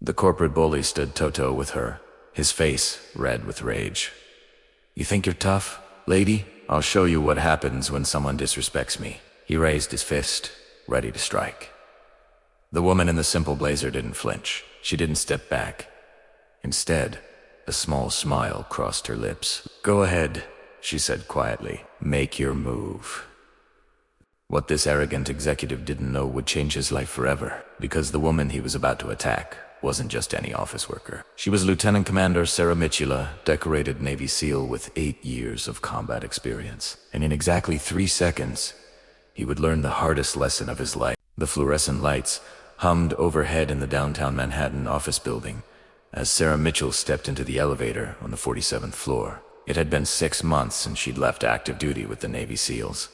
The corporate bully stood toe-to-toe with her, his face red with rage. "You think you're tough, lady? I'll show you what happens when someone disrespects me." He raised his fist, ready to strike. The woman in the simple blazer didn't flinch. She didn't step back. Instead, a small smile crossed her lips. "Go ahead," she said quietly. "Make your move." What this arrogant executive didn't know would change his life forever, because the woman he was about to attack wasn't just any office worker. She was Lieutenant Commander Sarah Mitchell, decorated Navy SEAL with 8 years of combat experience. And in exactly 3 seconds, he would learn the hardest lesson of his life. The fluorescent lights hummed overhead in the downtown Manhattan office building as Sarah Mitchell stepped into the elevator on the 47th floor. It had been 6 months since she'd left active duty with the Navy SEALs,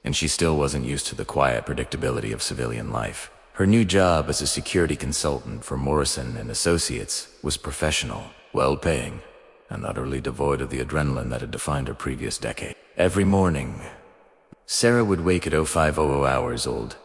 and she still wasn't used to the quiet predictability of civilian life. Her new job as a security consultant for Morrison and Associates was professional, well-paying, and utterly devoid of the adrenaline that had defined her previous decade. Every morning, Sarah would wake at 0500 hours old.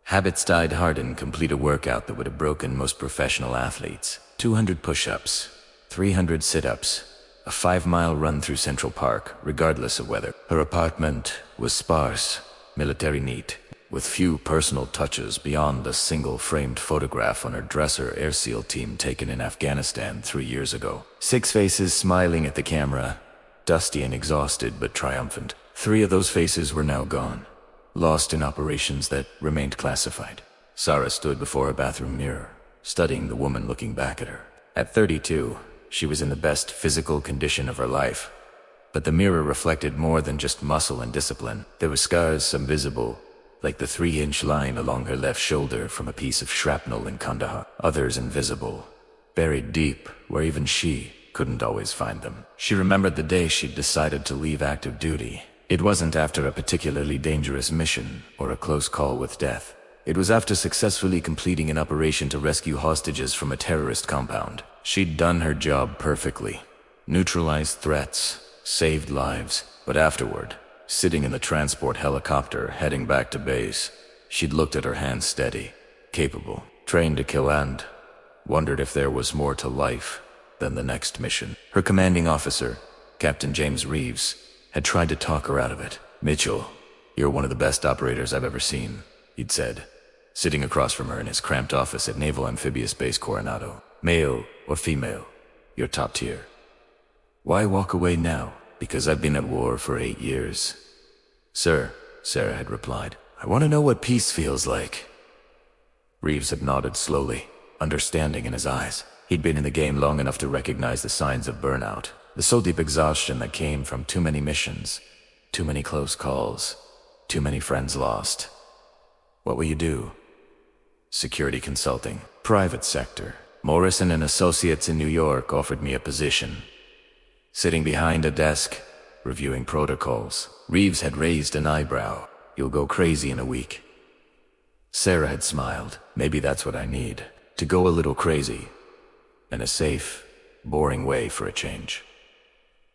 Habits died hard and complete a workout that would have broken most professional athletes. 200 push-ups, 300 sit-ups, a 5-mile run through Central Park, regardless of weather. Her apartment was sparse, military neat, with few personal touches beyond a single framed photograph on her dresser Air SEAL team taken in Afghanistan 3 years ago. 6 faces smiling at the camera, dusty and exhausted but triumphant. 3 of those faces were now gone, lost in operations that remained classified. Sarah stood before a bathroom mirror, studying the woman looking back at her. At 32, she was in the best physical condition of her life, but the mirror reflected more than just muscle and discipline. There were scars, some visible, like the 3-inch line along her left shoulder from a piece of shrapnel in Kandahar. Others invisible, buried deep where even she couldn't always find them. She remembered the day she'd decided to leave active duty. It wasn't after a particularly dangerous mission or a close call with death. It was after successfully completing an operation to rescue hostages from a terrorist compound. She'd done her job perfectly, neutralized threats, saved lives, but afterward, sitting in the transport helicopter heading back to base, she'd looked at her hands steady, capable, trained to kill, and wondered if there was more to life than the next mission. Her commanding officer, Captain James Reeves, had tried to talk her out of it. "Mitchell, you're one of the best operators I've ever seen," he'd said, sitting across from her in his cramped office at Naval Amphibious Base Coronado. "Male or female, you're top tier. Why walk away now?" "Because I've been at war for 8 years. Sir," Sarah had replied, "I want to know what peace feels like." Reeves had nodded slowly, understanding in his eyes. He'd been in the game long enough to recognize the signs of burnout, the soul-deep exhaustion that came from too many missions, too many close calls, too many friends lost. "What will you do?" "Security consulting, private sector. Morrison and Associates in New York offered me a position. Sitting behind a desk, reviewing protocols." Reeves had raised an eyebrow. "You'll go crazy in a week." Sarah had smiled. "Maybe that's what I need, to go a little crazy, in a safe, boring way for a change."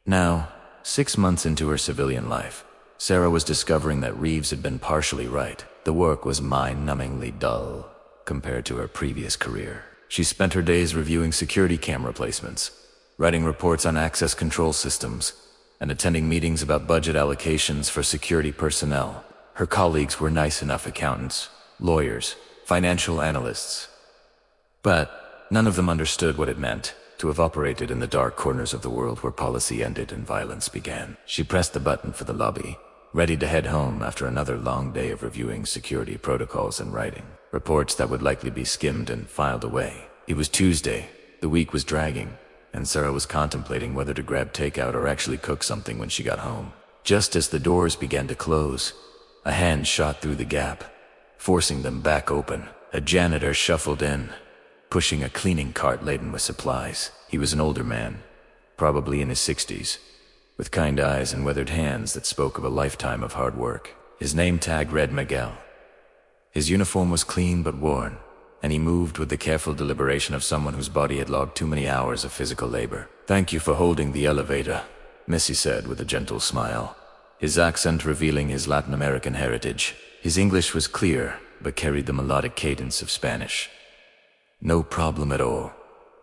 Now, 6 months into her civilian life, Sarah was discovering that Reeves had been partially right. The work was mind-numbingly dull compared to her previous career. She spent her days reviewing security camera placements, writing reports on access control systems, and attending meetings about budget allocations for security personnel. Her colleagues were nice enough accountants, lawyers, financial analysts, but none of them understood what it meant to have operated in the dark corners of the world where policy ended and violence began. She pressed the button for the lobby, ready to head home after another long day of reviewing security protocols and writing reports that would likely be skimmed and filed away. It was Tuesday, the week was dragging, and Sarah was contemplating whether to grab takeout or actually cook something when she got home. Just as the doors began to close, a hand shot through the gap, forcing them back open. A janitor shuffled in, pushing a cleaning cart laden with supplies. He was an older man, probably in his 60s, with kind eyes and weathered hands that spoke of a lifetime of hard work. His name tag read Miguel. His uniform was clean but worn, and he moved with the careful deliberation of someone whose body had logged too many hours of physical labor. "Thank you for holding the elevator," Missy said with a gentle smile, his accent revealing his Latin American heritage. His English was clear, but carried the melodic cadence of Spanish. No problem at all,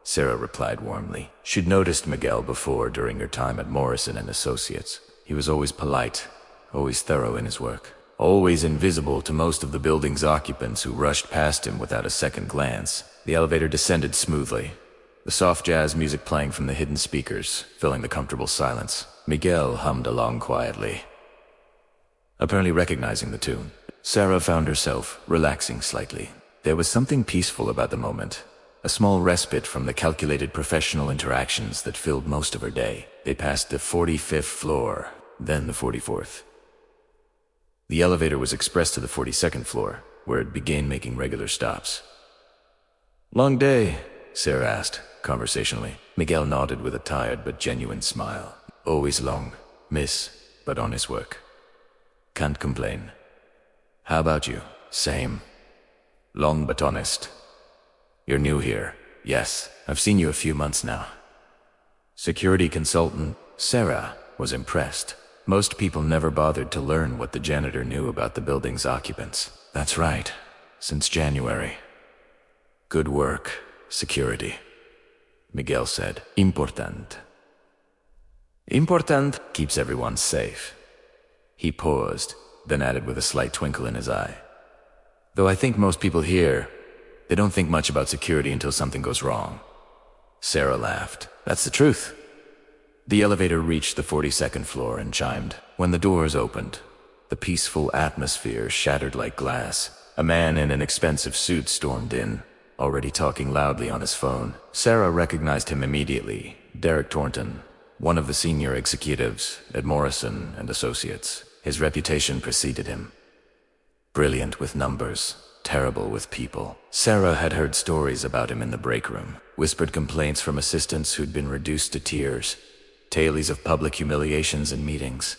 Sarah replied warmly. She'd noticed Miguel before during her time at Morrison and Associates. He was always polite, always thorough in his work, always invisible to most of the building's occupants who rushed past him without a second glance. The elevator descended smoothly, the soft jazz music playing from the hidden speakers, filling the comfortable silence. Miguel hummed along quietly, apparently recognizing the tune. Sarah found herself relaxing slightly. There was something peaceful about the moment, a small respite from the calculated professional interactions that filled most of her day. They passed the 45th floor, then the 44th. The elevator was expressed to the 42nd floor, where it began making regular stops. "Long day?" Sarah asked, conversationally. Miguel nodded with a tired but genuine smile. "Always long, miss, but honest work. Can't complain. How about you?" "Same. Long but honest. You're new here?" "Yes, I've seen you a few months now." "Security consultant?" Sarah was impressed. Most people never bothered to learn what the janitor knew about the building's occupants. "That's right. Since January." "Good work, security," Miguel said. "Important. Important keeps everyone safe." He paused, then added with a slight twinkle in his eye. "Though I think most people here, they don't think much about security until something goes wrong." Sarah laughed. "That's the truth." The elevator reached the 42nd floor and chimed. When the doors opened, the peaceful atmosphere shattered like glass. A man in an expensive suit stormed in, already talking loudly on his phone. Sarah recognized him immediately. Derek Thornton, one of the senior executives at Morrison and Associates. His reputation preceded him. Brilliant with numbers, terrible with people. Sarah had heard stories about him in the break room, whispered complaints from assistants who'd been reduced to tears, tales of public humiliations in meetings,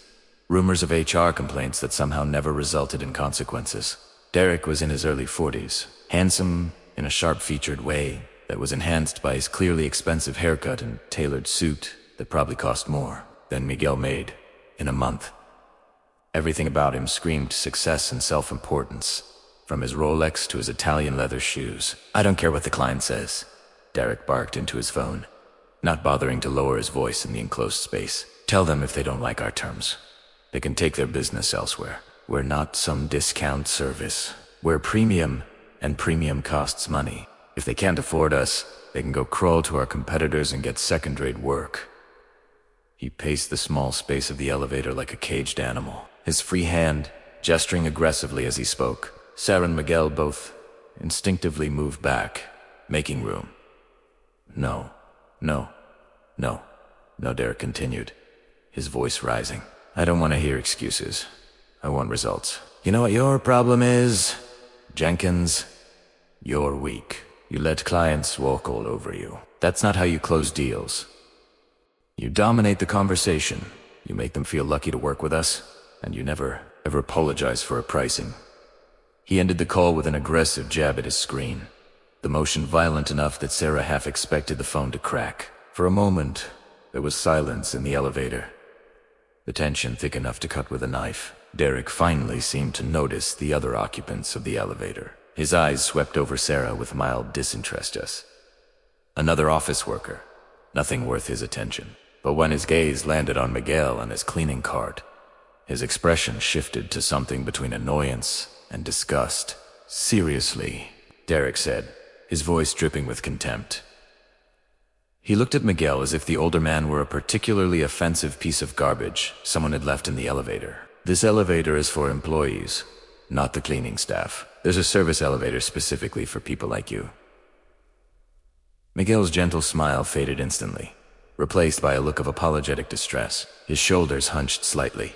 rumors of HR complaints that somehow never resulted in consequences. Derek was in his early 40s, handsome in a sharp-featured way that was enhanced by his clearly expensive haircut and tailored suit that probably cost more than Miguel made in a month. Everything about him screamed success and self-importance, from his Rolex to his Italian leather shoes. "I don't care what the client says," Derek barked into his phone, not bothering to lower his voice in the enclosed space. "Tell them if they don't like our terms, they can take their business elsewhere. We're not some discount service. We're premium, and premium costs money. If they can't afford us, they can go crawl to our competitors and get second-rate work." He paced the small space of the elevator like a caged animal, his free hand gesturing aggressively as he spoke. Sarah and Miguel both instinctively moved back, making room. No, Derek continued, his voice rising. "I don't want to hear excuses. I want results. You know what your problem is, Jenkins? You're weak. You let clients walk all over you. That's not how you close deals. You dominate the conversation. You make them feel lucky to work with us, and you never, ever apologize for a pricing." He ended the call with an aggressive jab at his screen, the motion violent enough that Sarah half expected the phone to crack. For a moment, there was silence in the elevator, the tension thick enough to cut with a knife. Derek finally seemed to notice the other occupants of the elevator. His eyes swept over Sarah with mild disinterest. Another office worker, nothing worth his attention. But when his gaze landed on Miguel and his cleaning cart, his expression shifted to something between annoyance and disgust. "Seriously," Derek said, his voice dripping with contempt. He looked at Miguel as if the older man were a particularly offensive piece of garbage someone had left in the elevator. "This elevator is for employees, not the cleaning staff. There's a service elevator specifically for people like you." Miguel's gentle smile faded instantly, replaced by a look of apologetic distress. His shoulders hunched slightly,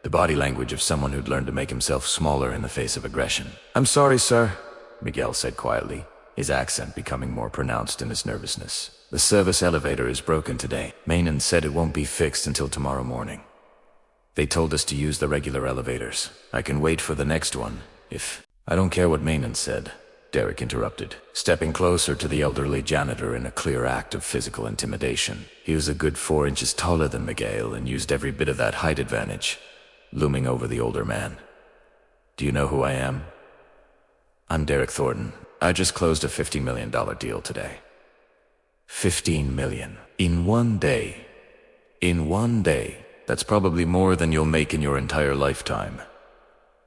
the body language of someone who'd learned to make himself smaller in the face of aggression. "I'm sorry, sir," Miguel said quietly, his accent becoming more pronounced in his nervousness. "The service elevator is broken today. Mainen said it won't be fixed until tomorrow morning. They told us to use the regular elevators. I can wait for the next one, if—" "I don't care what Mainen said," Derek interrupted, stepping closer to the elderly janitor in a clear act of physical intimidation. He was a good 4 inches taller than Miguel and used every bit of that height advantage, looming over the older man. "Do you know who I am?" "I'm Derek Thornton," I just closed a $50 million deal today. 15 million. In one day. In one day. That's probably more than you'll make in your entire lifetime.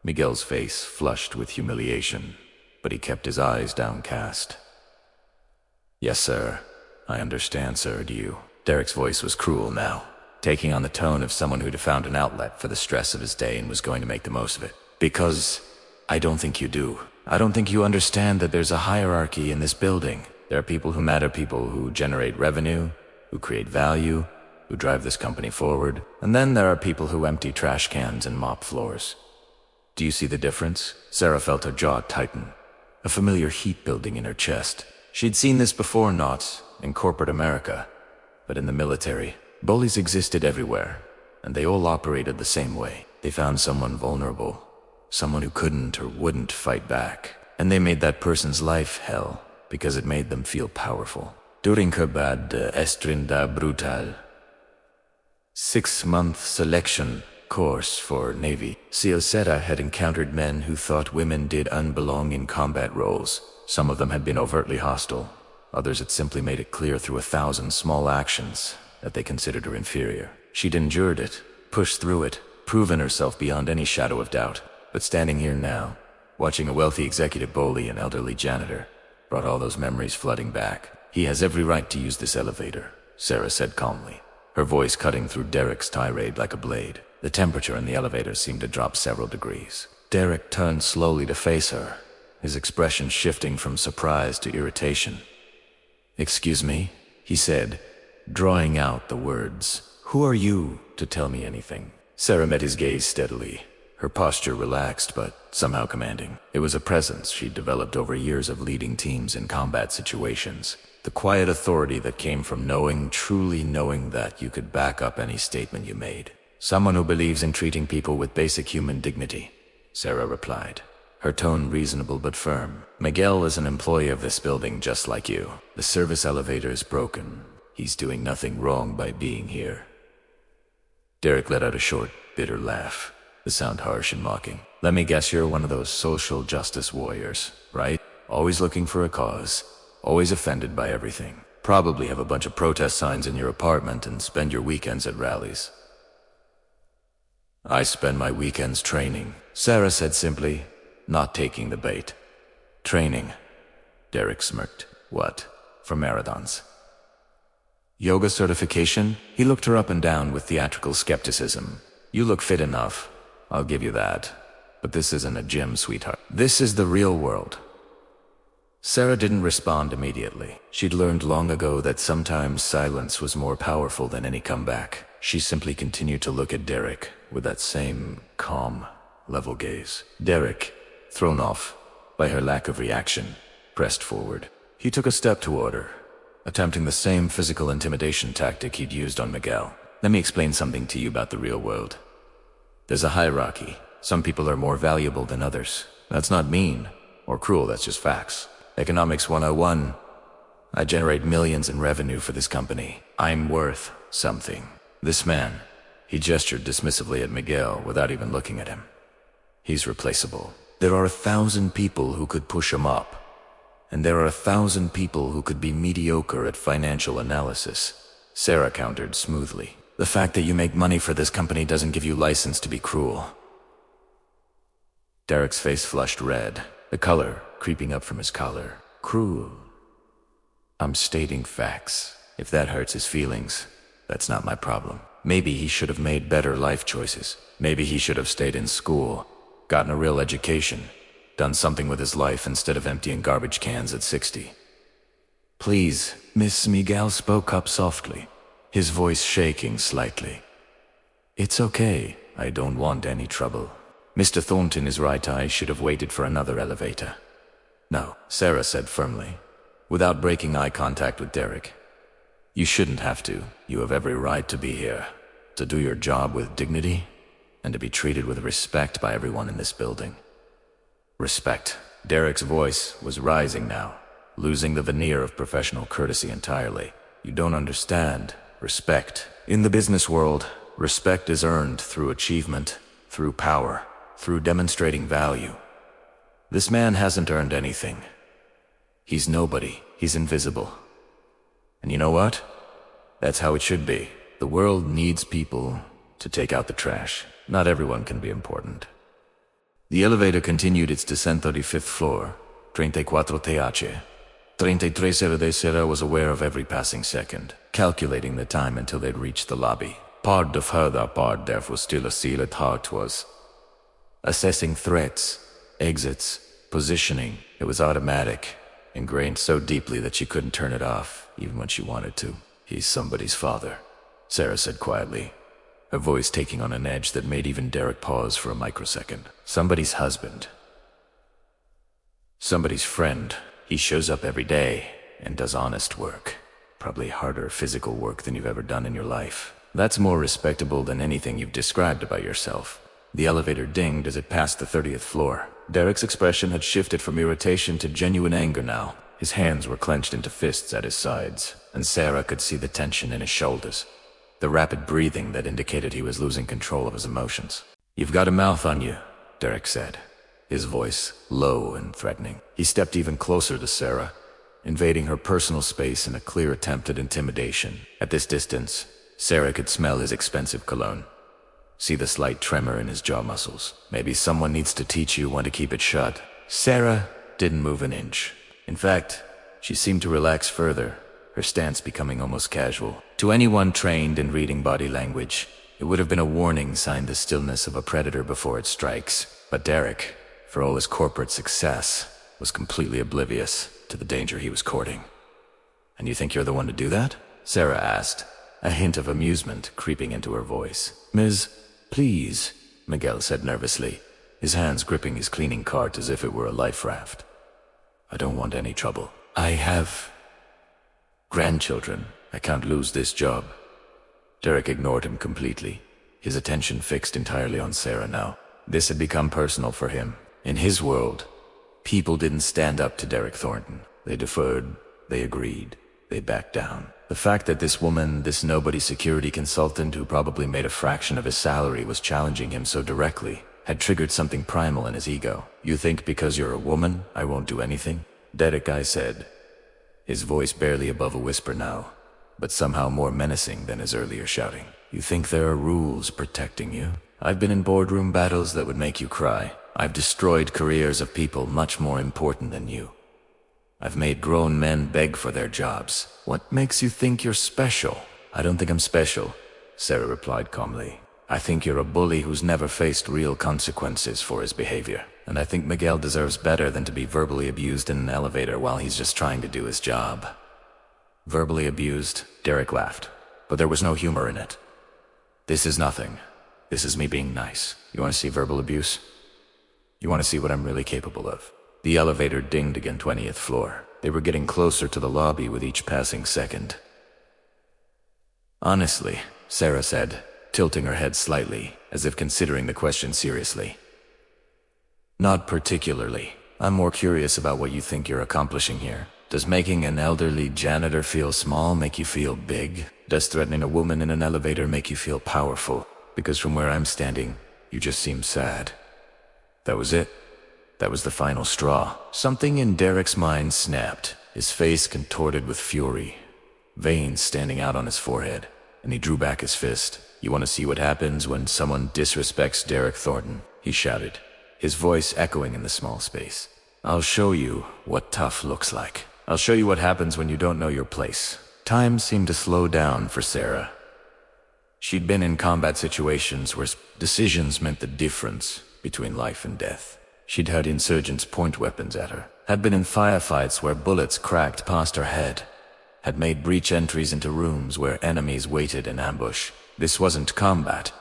Miguel's face flushed with humiliation, but he kept his eyes downcast. Yes, sir. I understand, sir. Do you? Derek's voice was cruel now, taking on the tone of someone who'd found an outlet for the stress of his day and was going to make the most of it. Because I don't think you do. I don't think you understand that there's a hierarchy in this building. There are people who matter, people who generate revenue, who create value, who drive this company forward. And then there are people who empty trash cans and mop floors. Do you see the difference? Sarah felt her jaw tighten, a familiar heat building in her chest. She'd seen this before, not in corporate America, but in the military. Bullies existed everywhere, and they all operated the same way. They found someone vulnerable, someone who couldn't or wouldn't fight back, and they made that person's life hell because it made them feel powerful. During her bad estrinda brutal 6-month selection course for Navy, Ciosera had encountered men who thought women did unbelong in combat roles. Some of them had been overtly hostile. Others had simply made it clear through 1,000 small actions that they considered her inferior. She'd endured it, pushed through it, proven herself beyond any shadow of doubt. But standing here now, watching a wealthy executive bully an elderly janitor, brought all those memories flooding back. He has every right to use this elevator, Sarah said calmly, her voice cutting through Derek's tirade like a blade. The temperature in the elevator seemed to drop several degrees. Derek turned slowly to face her, his expression shifting from surprise to irritation. "Excuse me," he said, drawing out the words. "Who are you to tell me anything?" Sarah met his gaze steadily, her posture relaxed but somehow commanding. It was a presence she'd developed over years of leading teams in combat situations. The quiet authority that came from knowing, truly knowing that you could back up any statement you made. "Someone who believes in treating people with basic human dignity," Sarah replied, her tone reasonable but firm. "Miguel is an employee of this building just like you. The service elevator is broken. He's doing nothing wrong by being here." Derek let out a short, bitter laugh, the sound harsh and mocking. "Let me guess you're one of those social justice warriors, right? Always looking for a cause, always offended by everything. Probably have a bunch of protest signs in your apartment and spend your weekends at rallies." "I spend my weekends training," Sarah said simply, not taking the bait. "Training?" Derek smirked. "What? For marathons?" "Yoga certification?" He looked her up and down with theatrical skepticism. "You look fit enough, I'll give you that. But this isn't a gym, sweetheart. This is the real world." Sarah didn't respond immediately. She'd learned long ago that sometimes silence was more powerful than any comeback. She simply continued to look at Derek with that same calm, level gaze. Derek, thrown off by her lack of reaction, pressed forward. He took a step toward her, attempting the same physical intimidation tactic he'd used on Miguel. "Let me explain something to you about the real world. There's a hierarchy. Some people are more valuable than others. That's not mean or cruel, that's just facts. Economics 101. I generate millions in revenue for this company. I'm worth something. This man," he gestured dismissively at Miguel without even looking at him, "he's replaceable. There are 1,000 people who could push him up, and there are 1,000 people who could be mediocre at financial analysis." Sarah countered smoothly. "The fact that you make money for this company doesn't give you license to be cruel." Derek's face flushed red, the color creeping up from his collar. "Cruel? I'm stating facts. If that hurts his feelings, that's not my problem. Maybe he should have made better life choices. Maybe he should have stayed in school, gotten a real education, done something with his life instead of emptying garbage cans at 60. "Please," Miss Miguel spoke up softly, his voice shaking slightly. "It's okay. I don't want any trouble. Mr. Thornton is right. I should have waited for another elevator." "No," Sarah said firmly, without breaking eye contact with Derek. "You shouldn't have to. You have every right to be here, to do your job with dignity, and to be treated with respect by everyone in this building." Respect. Derek's voice was rising now, losing the veneer of professional courtesy entirely. "You don't understand. Respect. In the business world, respect is earned through achievement, through power, through demonstrating value. This man hasn't earned anything. He's nobody. He's invisible. And you know what? That's how it should be. The world needs people to take out the trash. Not everyone can be important. The elevator continued its descent to the 5th floor. 34 TH. 33 Sarah was aware of every passing second, calculating the time until they'd reached the lobby. Part of her that part therefore still a seal at heart was assessing threats, exits, positioning. It was automatic, ingrained so deeply that she couldn't turn it off, even when she wanted to. He's somebody's father, Sarah said quietly, her voice taking on an edge that made even Derek pause for a microsecond. Somebody's husband. Somebody's friend. He shows up every day and does honest work. Probably harder physical work than you've ever done in your life. That's more respectable than anything you've described about yourself. The elevator dinged as it passed the 30th floor. Derek's expression had shifted from irritation to genuine anger now. His hands were clenched into fists at his sides, and Sarah could see the tension in his shoulders, the rapid breathing that indicated he was losing control of his emotions. "You've got a mouth on you," Derek said, his voice low and threatening. He stepped even closer to Sarah, invading her personal space in a clear attempt at intimidation. At this distance, Sarah could smell his expensive cologne, see the slight tremor in his jaw muscles. Maybe someone needs to teach you when to keep it shut. Sarah didn't move an inch. In fact, she seemed to relax further, her stance becoming almost casual. To anyone trained in reading body language, it would have been a warning sign, the stillness of a predator before it strikes. But Derek, for all his corporate success, was completely oblivious to the danger he was courting. "And you think you're the one to do that?" Sarah asked, a hint of amusement creeping into her voice. "Ms. Please," Miguel said nervously, his hands gripping his cleaning cart as if it were a life raft. "I don't want any trouble. I have grandchildren. I can't lose this job." Derek ignored him completely, his attention fixed entirely on Sarah now. This had become personal for him. In his world, people didn't stand up to Derek Thornton. They deferred, they agreed, they backed down. The fact that this woman, this nobody security consultant who probably made a fraction of his salary, was challenging him so directly had triggered something primal in his ego. "You think because you're a woman, I won't do anything?" Derek, I said, his voice barely above a whisper now, but somehow more menacing than his earlier shouting. "You think there are rules protecting you? I've been in boardroom battles that would make you cry. I've destroyed careers of people much more important than you. I've made grown men beg for their jobs. What makes you think you're special?" "I don't think I'm special," Sarah replied calmly. "I think you're a bully who's never faced real consequences for his behavior. And I think Miguel deserves better than to be verbally abused in an elevator while he's just trying to do his job." "Verbally abused?" Derek laughed, but there was no humor in it. "This is nothing. This is me being nice. You want to see verbal abuse? You want to see what I'm really capable of?" The elevator dinged again, 20th floor. They were getting closer to the lobby with each passing second. "Honestly," Sarah said, tilting her head slightly, as if considering the question seriously. "Not particularly. I'm more curious about what you think you're accomplishing here. Does making an elderly janitor feel small make you feel big? Does threatening a woman in an elevator make you feel powerful? Because from where I'm standing, you just seem sad." That was it. That was the final straw. Something in Derek's mind snapped, his face contorted with fury, veins standing out on his forehead, and he drew back his fist. "You want to see what happens when someone disrespects Derek Thornton?" he shouted, his voice echoing in the small space. "I'll show you what tough looks like. I'll show you what happens when you don't know your place." Time seemed to slow down for Sarah. She'd been in combat situations where decisions meant the difference between life and death. She'd had insurgents point weapons at her, had been in firefights where bullets cracked past her head, had made breach entries into rooms where enemies waited in ambush. This wasn't combat,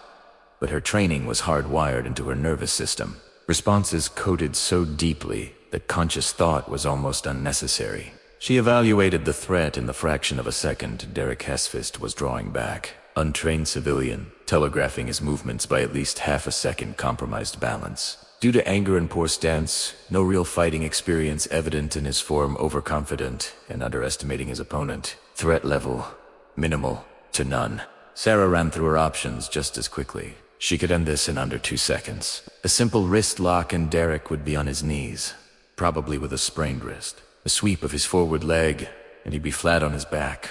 but her training was hardwired into her nervous system. Responses coded so deeply that conscious thought was almost unnecessary. She evaluated the threat in the fraction of a second Derek Hesfist was drawing back. Untrained civilian, telegraphing his movements by at least half a second compromised balance. Due to anger and poor stance, no real fighting experience evident in his form, overconfident and underestimating his opponent. Threat level, minimal to none. Sarah ran through her options just as quickly. She could end this in under 2 seconds. A simple wrist lock and Derek would be on his knees, probably with a sprained wrist. A sweep of his forward leg, and he'd be flat on his back,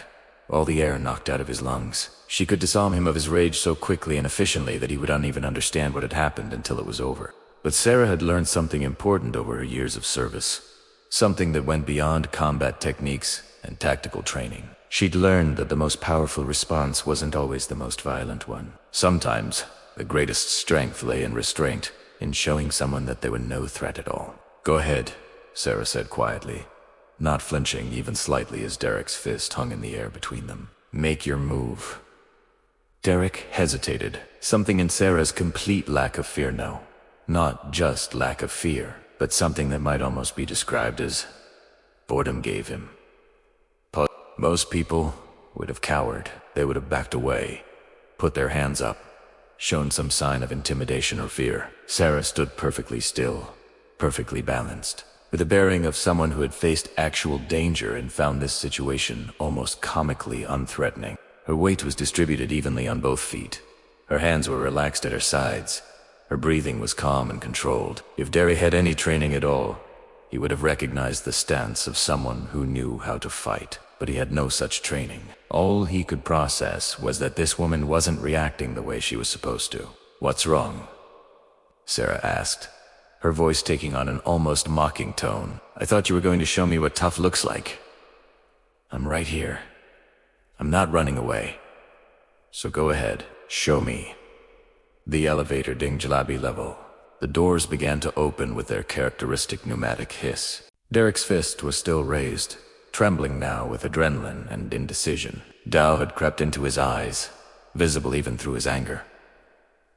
all the air knocked out of his lungs. She could disarm him of his rage so quickly and efficiently that he would not even understand what had happened until it was over. But Sarah had learned something important over her years of service. Something that went beyond combat techniques and tactical training. She'd learned that the most powerful response wasn't always the most violent one. Sometimes, the greatest strength lay in restraint, in showing someone that they were no threat at all. "Go ahead," Sarah said quietly, not flinching even slightly as Derek's fist hung in the air between them. "Make your move." Derek hesitated, something in Sarah's complete lack of fear now. Not just lack of fear, but something that might almost be described as boredom gave him. Most people would have cowered. They would have backed away, put their hands up, shown some sign of intimidation or fear. Sarah stood perfectly still, perfectly balanced, with the bearing of someone who had faced actual danger and found this situation almost comically unthreatening. Her weight was distributed evenly on both feet. Her hands were relaxed at her sides. Her breathing was calm and controlled. If Derek had any training at all, he would have recognized the stance of someone who knew how to fight. But he had no such training. All he could process was that this woman wasn't reacting the way she was supposed to. "What's wrong?" Sarah asked, her voice taking on an almost mocking tone. "I thought you were going to show me what tough looks like." "I'm right here. I'm not running away. So go ahead, show me." The elevator dinged Jalabi level. The doors began to open with their characteristic pneumatic hiss. Derek's fist was still raised, trembling now with adrenaline and indecision. Doubt had crept into his eyes, visible even through his anger.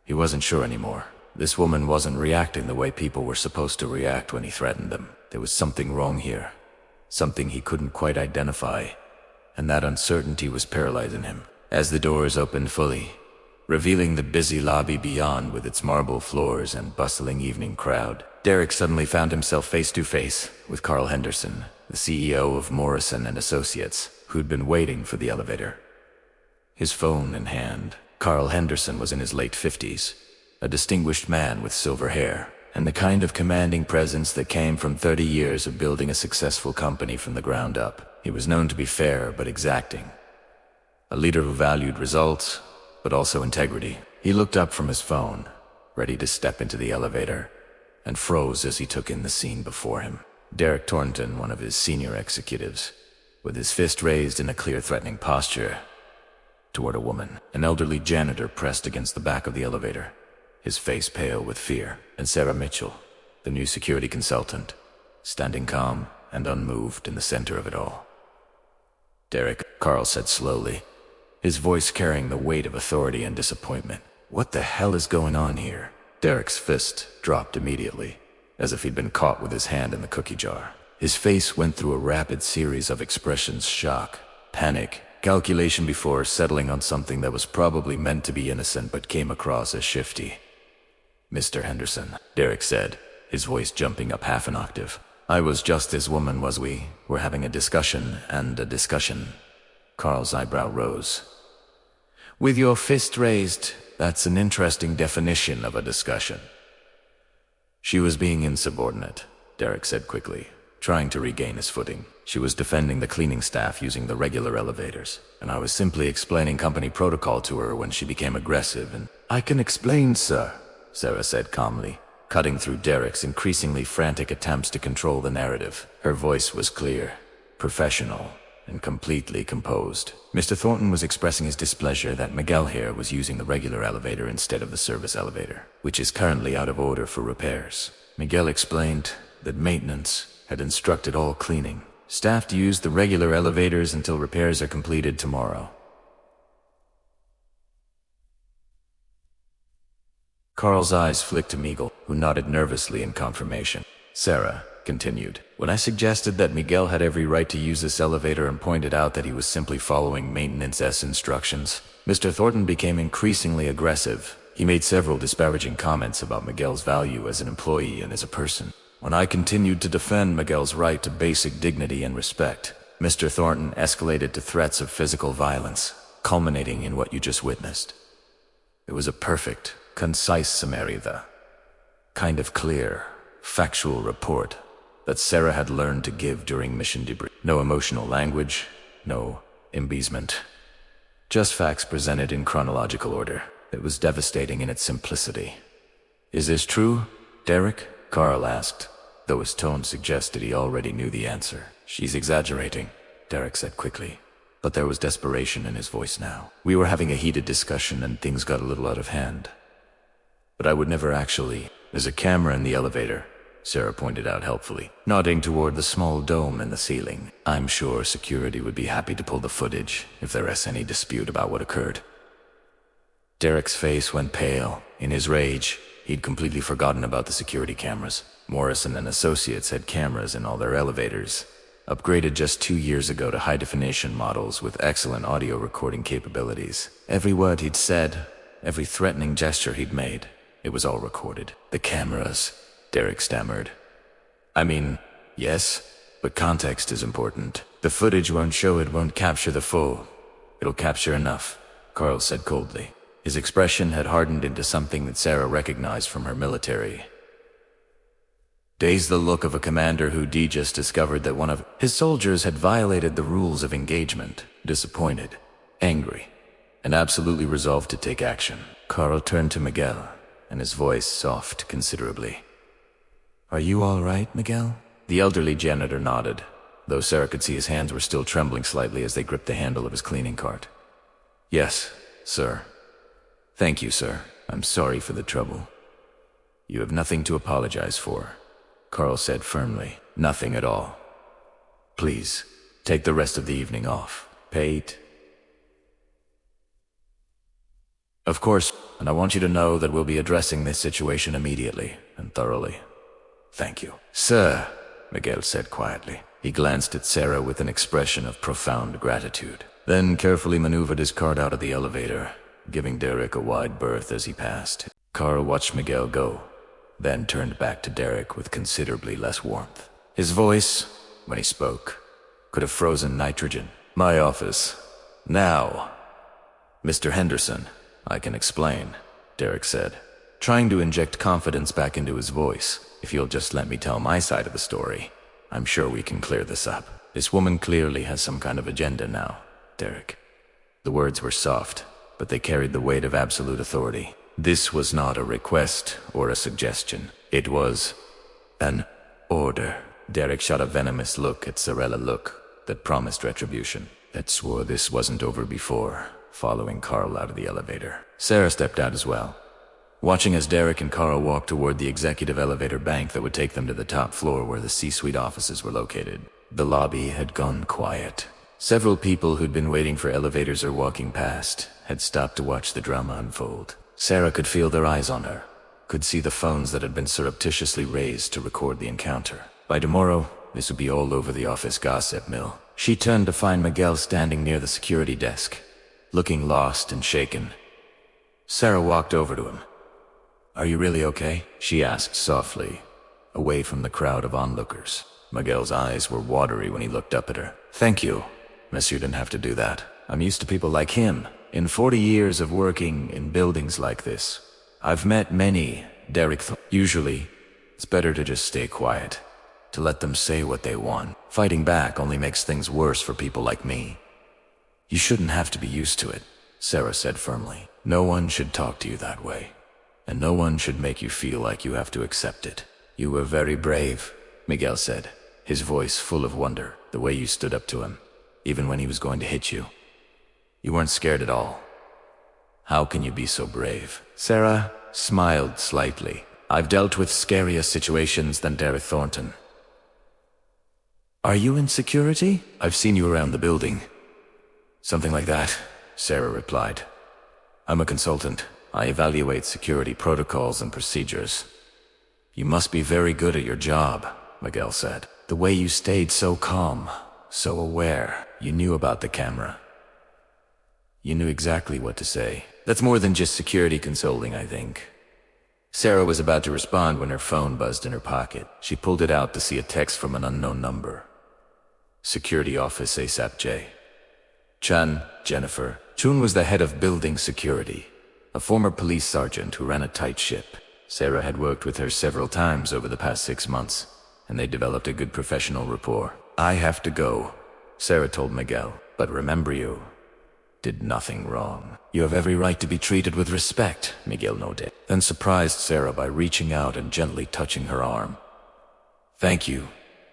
He wasn't sure anymore. This woman wasn't reacting the way people were supposed to react when he threatened them. There was something wrong here, something he couldn't quite identify, and that uncertainty was paralyzing him. As the doors opened fully, revealing the busy lobby beyond with its marble floors and bustling evening crowd, Derek suddenly found himself face to face with Carl Henderson, the CEO of Morrison and Associates, who'd been waiting for the elevator. His phone in hand, Carl Henderson was in his late 50s, a distinguished man with silver hair, and the kind of commanding presence that came from 30 years of building a successful company from the ground up. He was known to be fair but exacting, a leader who valued results, but also integrity. He looked up from his phone, ready to step into the elevator, and froze as he took in the scene before him. Derek Thornton, one of his senior executives, with his fist raised in a clear threatening posture toward a woman. An elderly janitor pressed against the back of the elevator, his face pale with fear, and Sarah Mitchell, the new security consultant, standing calm and unmoved in the center of it all. "Derek," Carl said slowly, his voice carrying the weight of authority and disappointment. "What the hell is going on here?" Derek's fist dropped immediately, as if he'd been caught with his hand in the cookie jar. His face went through a rapid series of expressions: shock, panic, calculation before settling on something that was probably meant to be innocent but came across as shifty. "Mr. Henderson," Derek said, his voice jumping up half an octave. "I was just this woman, was we? We're having a discussion, and a discussion." Carl's eyebrow rose. "With your fist raised, that's an interesting definition of a discussion." "She was being insubordinate," Derek said quickly, trying to regain his footing. "She was defending the cleaning staff using the regular elevators, and I was simply explaining company protocol to her when she became aggressive and—" "I can explain, sir," Sarah said calmly, cutting through Derek's increasingly frantic attempts to control the narrative. Her voice was clear, professional, and completely composed. Mr. Thornton was expressing his displeasure that Miguel here was using the regular elevator instead of the service elevator, which is currently out of order for repairs. Miguel explained that maintenance had instructed all cleaning staff to use the regular elevators until repairs are completed tomorrow. Carl's eyes flicked to Miguel, who nodded nervously in confirmation. Sarah continued, "When I suggested that Miguel had every right to use this elevator and pointed out that he was simply following maintenance's instructions, Mr. Thornton became increasingly aggressive. He made several disparaging comments about Miguel's value as an employee and as a person. When I continued to defend Miguel's right to basic dignity and respect, Mr. Thornton escalated to threats of physical violence, culminating in what you just witnessed. It was a perfect, concise summary, the kind of clear, factual report that Sarah had learned to give during mission debris. No emotional language, no embellishment. Just facts presented in chronological order. It was devastating in its simplicity. "Is this true, Derek?" Carl asked, though his tone suggested he already knew the answer. "She's exaggerating," Derek said quickly, but there was desperation in his voice now. "We were having a heated discussion and things got a little out of hand. But I would never actually—" "There's a camera in the elevator," Sarah pointed out helpfully, nodding toward the small dome in the ceiling. "I'm sure security would be happy to pull the footage if there is any dispute about what occurred." Derek's face went pale. In his rage, he'd completely forgotten about the security cameras. Morrison and Associates had cameras in all their elevators, upgraded just 2 years ago to high-definition models with excellent audio recording capabilities. Every word he'd said, every threatening gesture he'd made, it was all recorded. "The cameras," Derek stammered. "I mean, yes, but context is important. The footage won't show it, won't capture the full. It'll capture enough," Carl said coldly. His expression had hardened into something that Sarah recognized from her military days, the look of a commander who just discovered that one of his soldiers had violated the rules of engagement, disappointed, angry, and absolutely resolved to take action. Carl turned to Miguel, and his voice softened considerably. "Are you all right, Miguel?" The elderly janitor nodded, though Sarah could see his hands were still trembling slightly as they gripped the handle of his cleaning cart. "Yes, sir. Thank you, sir. I'm sorry for the trouble." "You have nothing to apologize for," Carl said firmly. "Nothing at all. Please, take the rest of the evening off. Paid?" "Of course, and I want you to know that we'll be addressing this situation immediately and thoroughly." "Thank you." "Sir," Miguel said quietly. He glanced at Sarah with an expression of profound gratitude, then carefully maneuvered his cart out of the elevator, giving Derek a wide berth as he passed. Carl watched Miguel go, then turned back to Derek with considerably less warmth. His voice, when he spoke, could have frozen nitrogen. "My office. Now. Mr. Henderson, I can explain," Derek said, trying to inject confidence back into his voice. "If you'll just let me tell my side of the story, I'm sure we can clear this up. This woman clearly has some kind of agenda now, Derek." The words were soft, but they carried the weight of absolute authority. This was not a request or a suggestion. It was an order. Derek shot a venomous look at Sarella, look that promised retribution, that swore this wasn't over before, following Carl out of the elevator. Sarah stepped out as well, watching as Derek and Carl walked toward the executive elevator bank that would take them to the top floor where the C-suite offices were located. The lobby had gone quiet. Several people who'd been waiting for elevators or walking past had stopped to watch the drama unfold. Sarah could feel their eyes on her, could see the phones that had been surreptitiously raised to record the encounter. By tomorrow, this would be all over the office gossip mill. She turned to find Miguel standing near the security desk, looking lost and shaken. Sarah walked over to him. "Are you really okay?" she asked softly, away from the crowd of onlookers. Miguel's eyes were watery when he looked up at her. "Thank you, Miss, you didn't have to do that. I'm used to people like him. In 40 years of working in buildings like this, I've met many, Derek thought. Usually, it's better to just stay quiet, to let them say what they want. Fighting back only makes things worse for people like me." "You shouldn't have to be used to it," Sarah said firmly. "No one should talk to you that way, and no one should make you feel like you have to accept it." "You were very brave," Miguel said, his voice full of wonder, "the way you stood up to him, even when he was going to hit you. You weren't scared at all. How can you be so brave?" Sarah smiled slightly. "I've dealt with scarier situations than Derek Thornton." "Are you in security?" "I've seen you around the building." "Something like that," Sarah replied. "I'm a consultant. I evaluate security protocols and procedures." "You must be very good at your job," Miguel said. "The way you stayed so calm, so aware. You knew about the camera. You knew exactly what to say. That's more than just security consulting, I think." Sarah was about to respond when her phone buzzed in her pocket. She pulled it out to see a text from an unknown number. "Security office ASAP J. Chan, Jennifer." Chun was the head of building security, a former police sergeant who ran a tight ship. Sarah had worked with her several times over the past 6 months, and they developed a good professional rapport. "I have to go," Sarah told Miguel, "but remember you did nothing wrong. You have every right to be treated with respect," Miguel nodded, then surprised Sarah by reaching out and gently touching her arm. "Thank you,"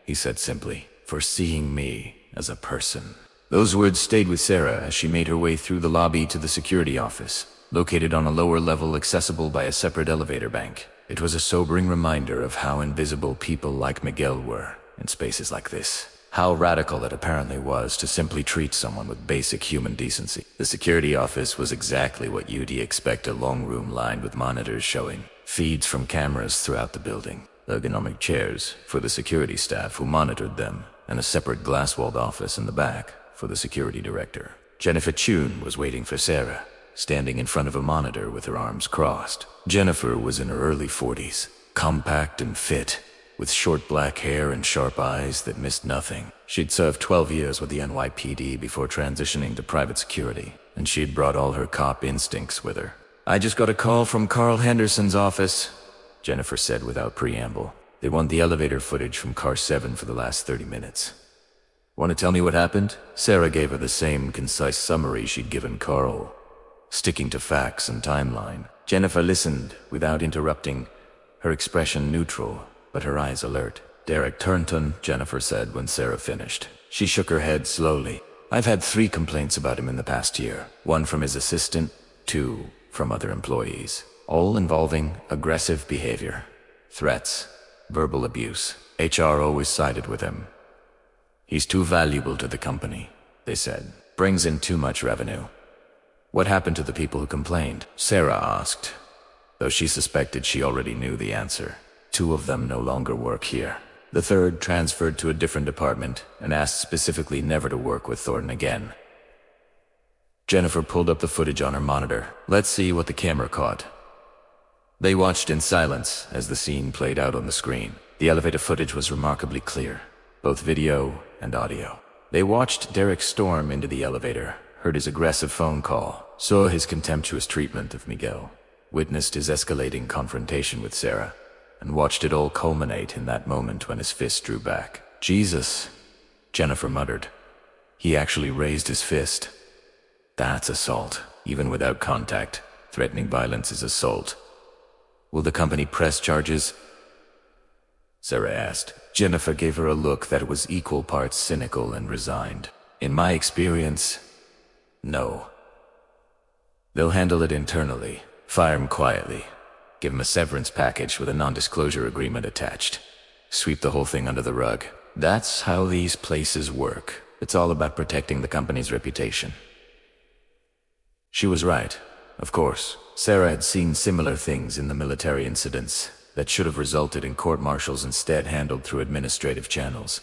he said simply, "for seeing me as a person." Those words stayed with Sarah as she made her way through the lobby to the security office, located on a lower level accessible by a separate elevator bank. It was a sobering reminder of how invisible people like Miguel were in spaces like this. How radical it apparently was to simply treat someone with basic human decency. The security office was exactly what you'd expect: a long room lined with monitors showing feeds from cameras throughout the building, ergonomic chairs for the security staff who monitored them, and a separate glass-walled office in the back for the security director. Jennifer Chun was waiting for Sarah, standing in front of a monitor with her arms crossed. Jennifer was in her early 40s, compact and fit, with short black hair and sharp eyes that missed nothing. She'd served 12 years with the NYPD before transitioning to private security, and she'd brought all her cop instincts with her. "I just got a call from Carl Henderson's office," Jennifer said without preamble. "They want the elevator footage from car 7 for the last 30 minutes. Want to tell me what happened?" Sarah gave her the same concise summary she'd given Carl, sticking to facts and timeline. Jennifer listened without interrupting, her expression neutral, but her eyes alert. "Derek Turnton," Jennifer said when Sarah finished. She shook her head slowly. "I've had 3 complaints about him in the past year. 1 from his assistant, 2 from other employees, all involving aggressive behavior, threats, verbal abuse. HR always sided with him. He's too valuable to the company, they said. Brings in too much revenue." "What happened to the people who complained?" Sarah asked, though she suspected she already knew the answer. 2 of them no longer work here. The 3rd transferred to a different department and asked specifically never to work with Thornton again. Jennifer pulled up the footage on her monitor. "Let's see what the camera caught." They watched in silence as the scene played out on the screen. The elevator footage was remarkably clear, both video and audio. They watched Derek storm into the elevator, heard his aggressive phone call, saw his contemptuous treatment of Miguel, witnessed his escalating confrontation with Sarah, and watched it all culminate in that moment when his fist drew back. "Jesus," Jennifer muttered. "He actually raised his fist. That's assault. Even without contact, threatening violence is assault. Will the company press charges?" Sarah asked. Jennifer gave her a look that was equal parts cynical and resigned. "In my experience, no. They'll handle it internally, fire him quietly, give him a severance package with a non-disclosure agreement attached, sweep the whole thing under the rug. That's how these places work. It's all about protecting the company's reputation." She was right, of course. Sarah had seen similar things in the military incidents that should have resulted in court-martials, instead handled through administrative channels.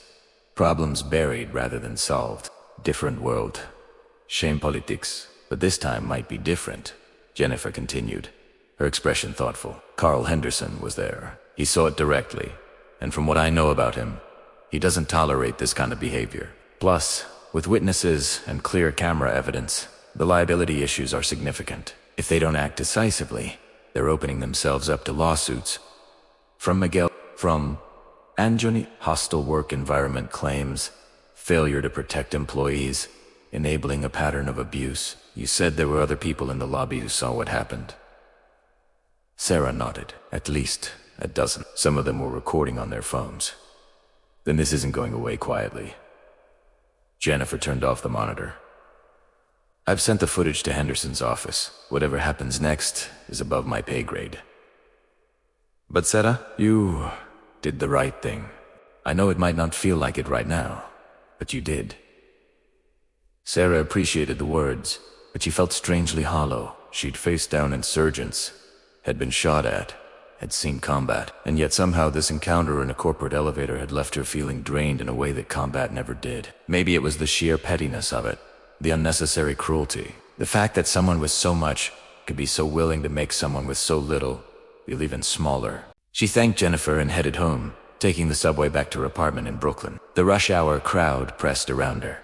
Problems buried rather than solved. Different world. Shame politics. But this time might be different, Jennifer continued, her expression thoughtful. "Carl Henderson was there. He saw it directly. And from what I know about him, he doesn't tolerate this kind of behavior. Plus, with witnesses and clear camera evidence, the liability issues are significant. If they don't act decisively, they're opening themselves up to lawsuits. From Miguel, from Anjoni, hostile work environment claims, failure to protect employees, enabling a pattern of abuse. You said there were other people in the lobby who saw what happened." Sarah nodded. "At least a dozen. Some of them were recording on their phones. Then this isn't going away quietly." Jennifer turned off the monitor. "I've sent the footage to Henderson's office. Whatever happens next is above my pay grade. But Sarah, you did the right thing. I know it might not feel like it right now, but you did." Sarah appreciated the words, but she felt strangely hollow. She'd faced down insurgents, had been shot at, had seen combat, and yet somehow this encounter in a corporate elevator had left her feeling drained in a way that combat never did. Maybe it was the sheer pettiness of it, the unnecessary cruelty, the fact that someone with so much could be so willing to make someone with so little feel even smaller. She thanked Jennifer and headed home, taking the subway back to her apartment in Brooklyn. The rush hour crowd pressed around her,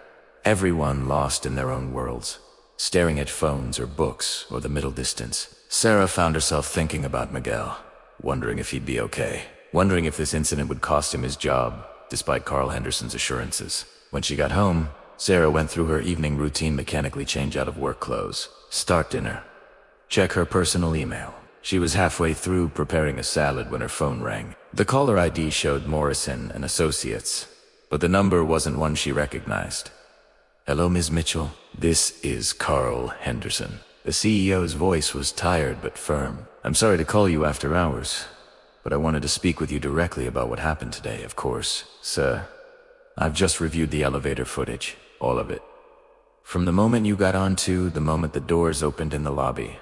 everyone lost in their own worlds, staring at phones or books or the middle distance. Sarah found herself thinking about Miguel, wondering if he'd be okay. wondering if this incident would cost him his job, despite Carl Henderson's assurances. When she got home, Sarah went through her evening routine, mechanically change out of work clothes, start dinner, check her personal email. She was halfway through preparing a salad when her phone rang. The caller ID showed Morrison and Associates, but the number wasn't one she recognized. "Hello, Ms. Mitchell. This is Carl Henderson." The CEO's voice was tired but firm. "I'm sorry to call you after hours, but I wanted to speak with you directly about what happened today, of course. Sir, I've just reviewed the elevator footage, all of it. From the moment you got on to the moment the doors opened in the lobby.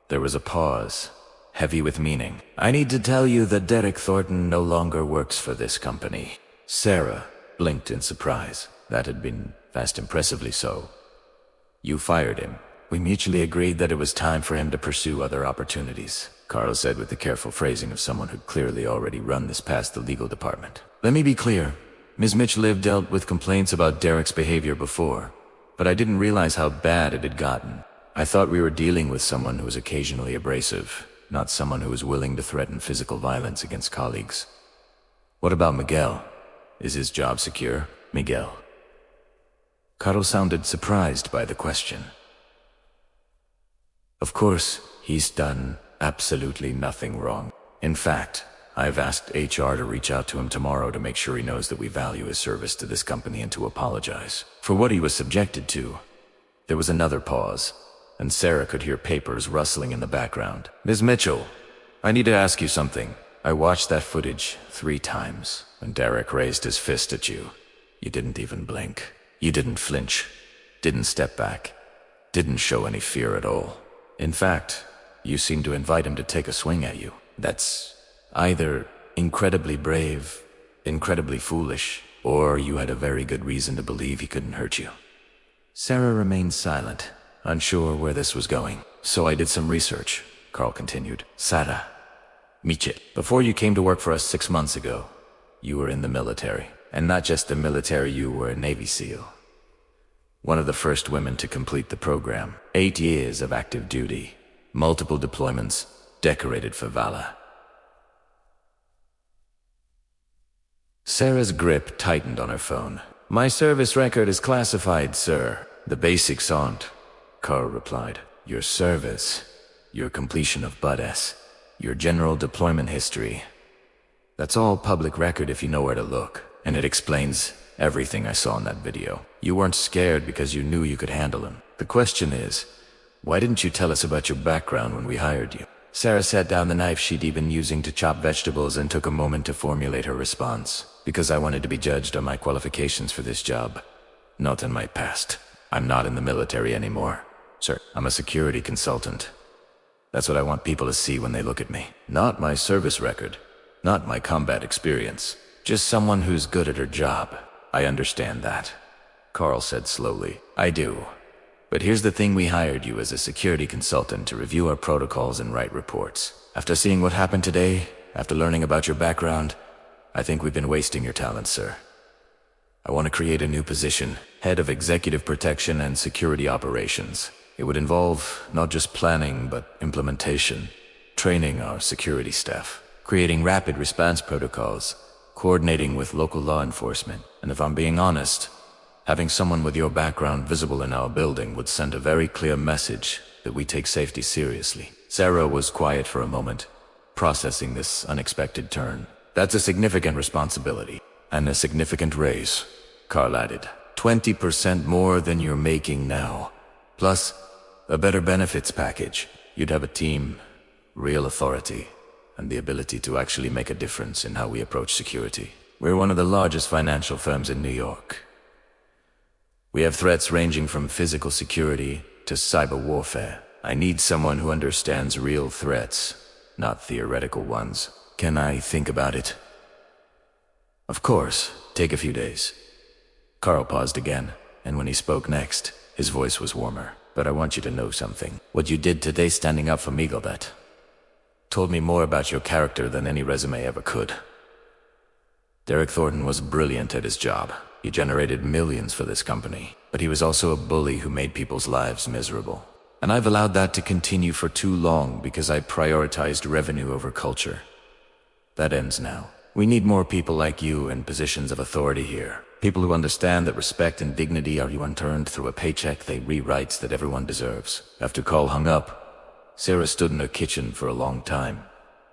There was a pause, heavy with meaning. I need to tell you that Derek Thornton no longer works for this company." Sarah blinked in surprise. That had been fast, impressively so. "You fired him. We mutually agreed that it was time for him to pursue other opportunities," Carl said with the careful phrasing of someone who'd clearly already run this past the legal department. "Let me be clear. Ms. Mitchell have dealt with complaints about Derek's behavior before, but I didn't realize how bad it had gotten. I thought we were dealing with someone who was occasionally abrasive, not someone who was willing to threaten physical violence against colleagues. What about Miguel? Is his job secure?" "Miguel?" Carl sounded surprised by the question. "Of course, he's done absolutely nothing wrong. In fact, I've asked HR to reach out to him tomorrow to make sure he knows that we value his service to this company and to apologize for what he was subjected to." There was another pause, and Sarah could hear papers rustling in the background. "Ms. Mitchell, I need to ask you something. I watched that footage 3 times. When Derek raised his fist at you, you didn't even blink. You didn't flinch, didn't step back, didn't show any fear at all. In fact, you seemed to invite him to take a swing at you. That's either incredibly brave, incredibly foolish, or you had a very good reason to believe he couldn't hurt you." Sarah remained silent, unsure where this was going. "So I did some research," Carl continued. "Sarah, Michet, before you came to work for us 6 months ago, you were in the military. And not just the military, you were a Navy SEAL. One of the first women to complete the program. 8 years of active duty, multiple deployments, decorated for valor." Sarah's grip tightened on her phone. "My service record is classified, sir. The basics aren't," Carl replied. "Your service, your completion of BUD-S, your general deployment history. That's all public record if you know where to look. And it explains everything I saw in that video. You weren't scared because you knew you could handle him. The question is, why didn't you tell us about your background when we hired you?" Sarah set down the knife she'd been using to chop vegetables and took a moment to formulate her response. "Because I wanted to be judged on my qualifications for this job, not in my past. I'm not in the military anymore, sir. I'm a security consultant. That's what I want people to see when they look at me. Not my service record, not my combat experience. Just someone who's good at her job." "I understand that," Carl said slowly. "I do. But here's the thing, we hired you as a security consultant to review our protocols and write reports. After seeing what happened today, after learning about your background, I think we've been wasting your talents, sir. I want to create a new position, head of executive protection and security operations. It would involve not just planning, but implementation, training our security staff, creating rapid response protocols, coordinating with local law enforcement. And if I'm being honest, having someone with your background visible in our building would send a very clear message that we take safety seriously." Sarah was quiet for a moment, processing this unexpected turn. "That's a significant responsibility, and a significant raise," Carl added. 20% more than you're making now, plus a better benefits package. You'd have a team, real authority, and the ability to actually make a difference in how we approach security. We're one of the largest financial firms in New York. We have threats ranging from physical security to cyber warfare. I need someone who understands real threats, not theoretical ones. Can I think about it?" "Of course, take a few days." Carl paused again, and when he spoke next, his voice was warmer. "But I want you to know something. What you did today standing up for Miguel, that told me more about your character than any resume ever could. Derek Thornton was brilliant at his job. He generated millions for this company, but he was also a bully who made people's lives miserable. And I've allowed that to continue for too long because I prioritized revenue over culture. That ends now. We need more people like you in positions of authority here. People who understand that respect and dignity are unearned through a paycheck they rewrite that everyone deserves. After Carl hung up, Sarah stood in her kitchen for a long time,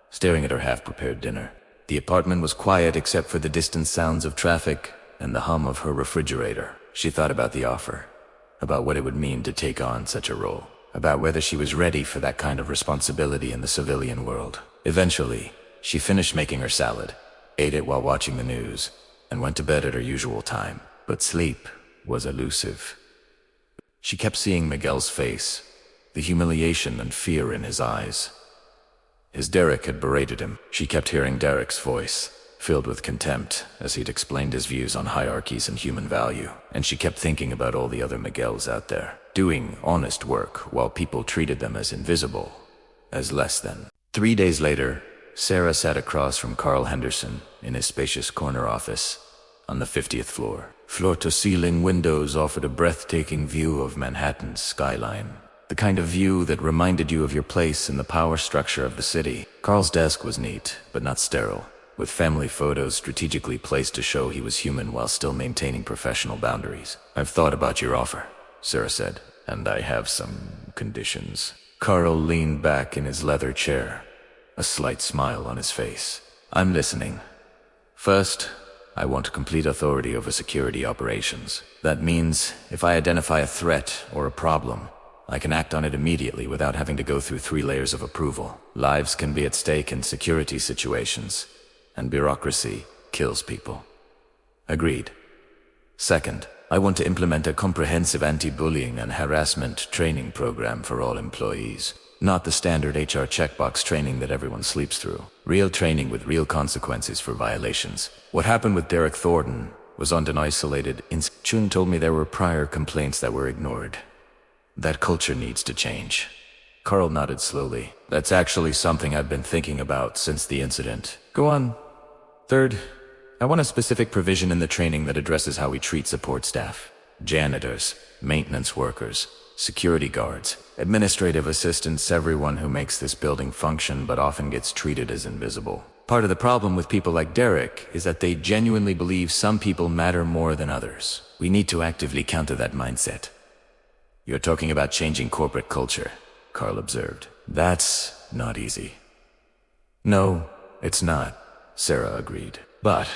staring at her half-prepared dinner. The apartment was quiet except for the distant sounds of traffic and the hum of her refrigerator. She thought about the offer, about what it would mean to take on such a role, about whether she was ready for that kind of responsibility in the civilian world. Eventually, she finished making her salad, ate it while watching the news, and went to bed at her usual time. But sleep was elusive. She kept seeing Miguel's face, the humiliation and fear in his eyes. His Derek had berated him. She kept hearing Derek's voice, filled with contempt, as he'd explained his views on hierarchies and human value. And she kept thinking about all the other Miguels out there, doing honest work while people treated them as invisible, as less than. 3 days later, Sarah sat across from Carl Henderson in his spacious corner office on the 50th floor. Floor-to-ceiling windows offered a breathtaking view of Manhattan's skyline, the kind of view that reminded you of your place in the power structure of the city. Carl's desk was neat, but not sterile, with family photos strategically placed to show he was human while still maintaining professional boundaries. "I've thought about your offer," Sarah said, "and I have some conditions." Carl leaned back in his leather chair, a slight smile on his face. "I'm listening. First, I want complete authority over security operations. That means if I identify a threat or a problem, I can act on it immediately without having to go through 3 layers of approval. Lives can be at stake in security situations, and bureaucracy kills people." "Agreed." "Second, I want to implement a comprehensive anti-bullying and harassment training program for all employees. Not the standard HR checkbox training that everyone sleeps through. Real training with real consequences for violations. What happened with Derek Thornton was not an isolated incident. Chun told me there were prior complaints that were ignored. That culture needs to change." Carl nodded slowly. "That's actually something I've been thinking about since the incident." "Go on." "Third, I want a specific provision in the training that addresses how we treat support staff. Janitors, maintenance workers, security guards, administrative assistants, everyone who makes this building function but often gets treated as invisible. Part of the problem with people like Derek is that they genuinely believe some people matter more than others. We need to actively counter that mindset." "You're talking about changing corporate culture," Carl observed. "That's not easy." "No, it's not," Sarah agreed. "But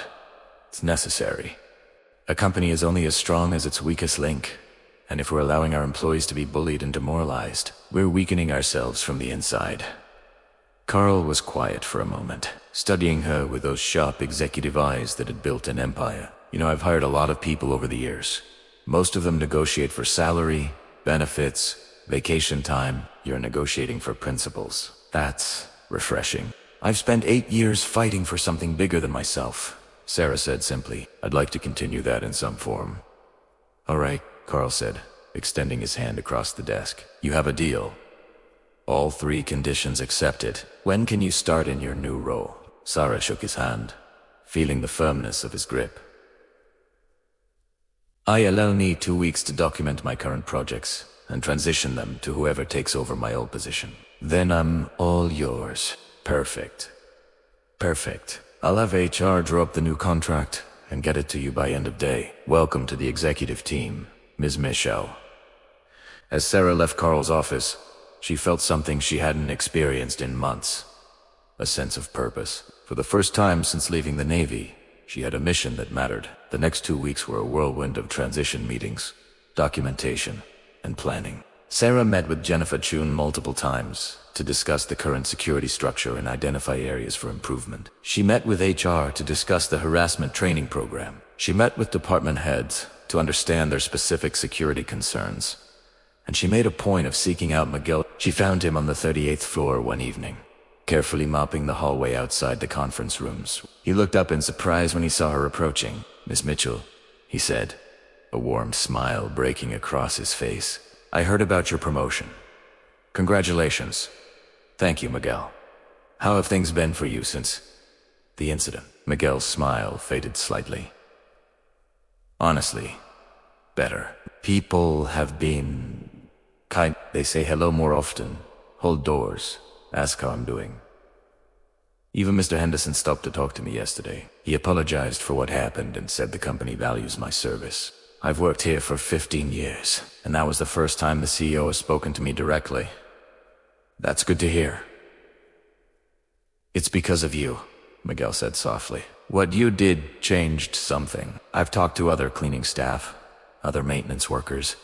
it's necessary. A company is only as strong as its weakest link, and if we're allowing our employees to be bullied and demoralized, we're weakening ourselves from the inside." Carl was quiet for a moment, studying her with those sharp executive eyes that had built an empire. "You know, I've hired a lot of people over the years. Most of them negotiate for salary, benefits, vacation time. You're negotiating for principles. That's refreshing." "I've spent 8 years fighting for something bigger than myself," Sarah said simply. "I'd like to continue that in some form." "All right," Carl said, extending his hand across the desk. "You have a deal. All 3 conditions accepted. When can you start in your new role?" Sarah shook his hand, feeling the firmness of his grip. "I'll need 2 weeks to document my current projects and transition them to whoever takes over my old position. Then I'm all yours." Perfect. Perfect. I'll have HR draw up the new contract and get it to you by end of day. Welcome to the executive team, Ms. Michelle." As Sarah left Carl's office, she felt something she hadn't experienced in months. A sense of purpose. For the first time since leaving the Navy, she had a mission that mattered. The next 2 weeks were a whirlwind of transition meetings, documentation, and planning. Sarah met with Jennifer Chun multiple times to discuss the current security structure and identify areas for improvement. She met with HR to discuss the harassment training program. She met with department heads to understand their specific security concerns. And she made a point of seeking out Miguel. She found him on the 38th floor one evening, carefully mopping the hallway outside the conference rooms. He looked up in surprise when he saw her approaching. "Miss Mitchell," he said, a warm smile breaking across his face. "I heard about your promotion. Congratulations." "Thank you, Miguel. How have things been for you since the incident?" Miguel's smile faded slightly. "Honestly, better. People have been kind. They say hello more often, hold doors, ask how I'm doing. Even Mr. Henderson stopped to talk to me yesterday. He apologized for what happened and said the company values my service. I've worked here for 15 years, and that was the first time the CEO has spoken to me directly. That's good to hear. It's because of you, Miguel said softly. What you did changed something. I've talked to other cleaning staff, other maintenance workers.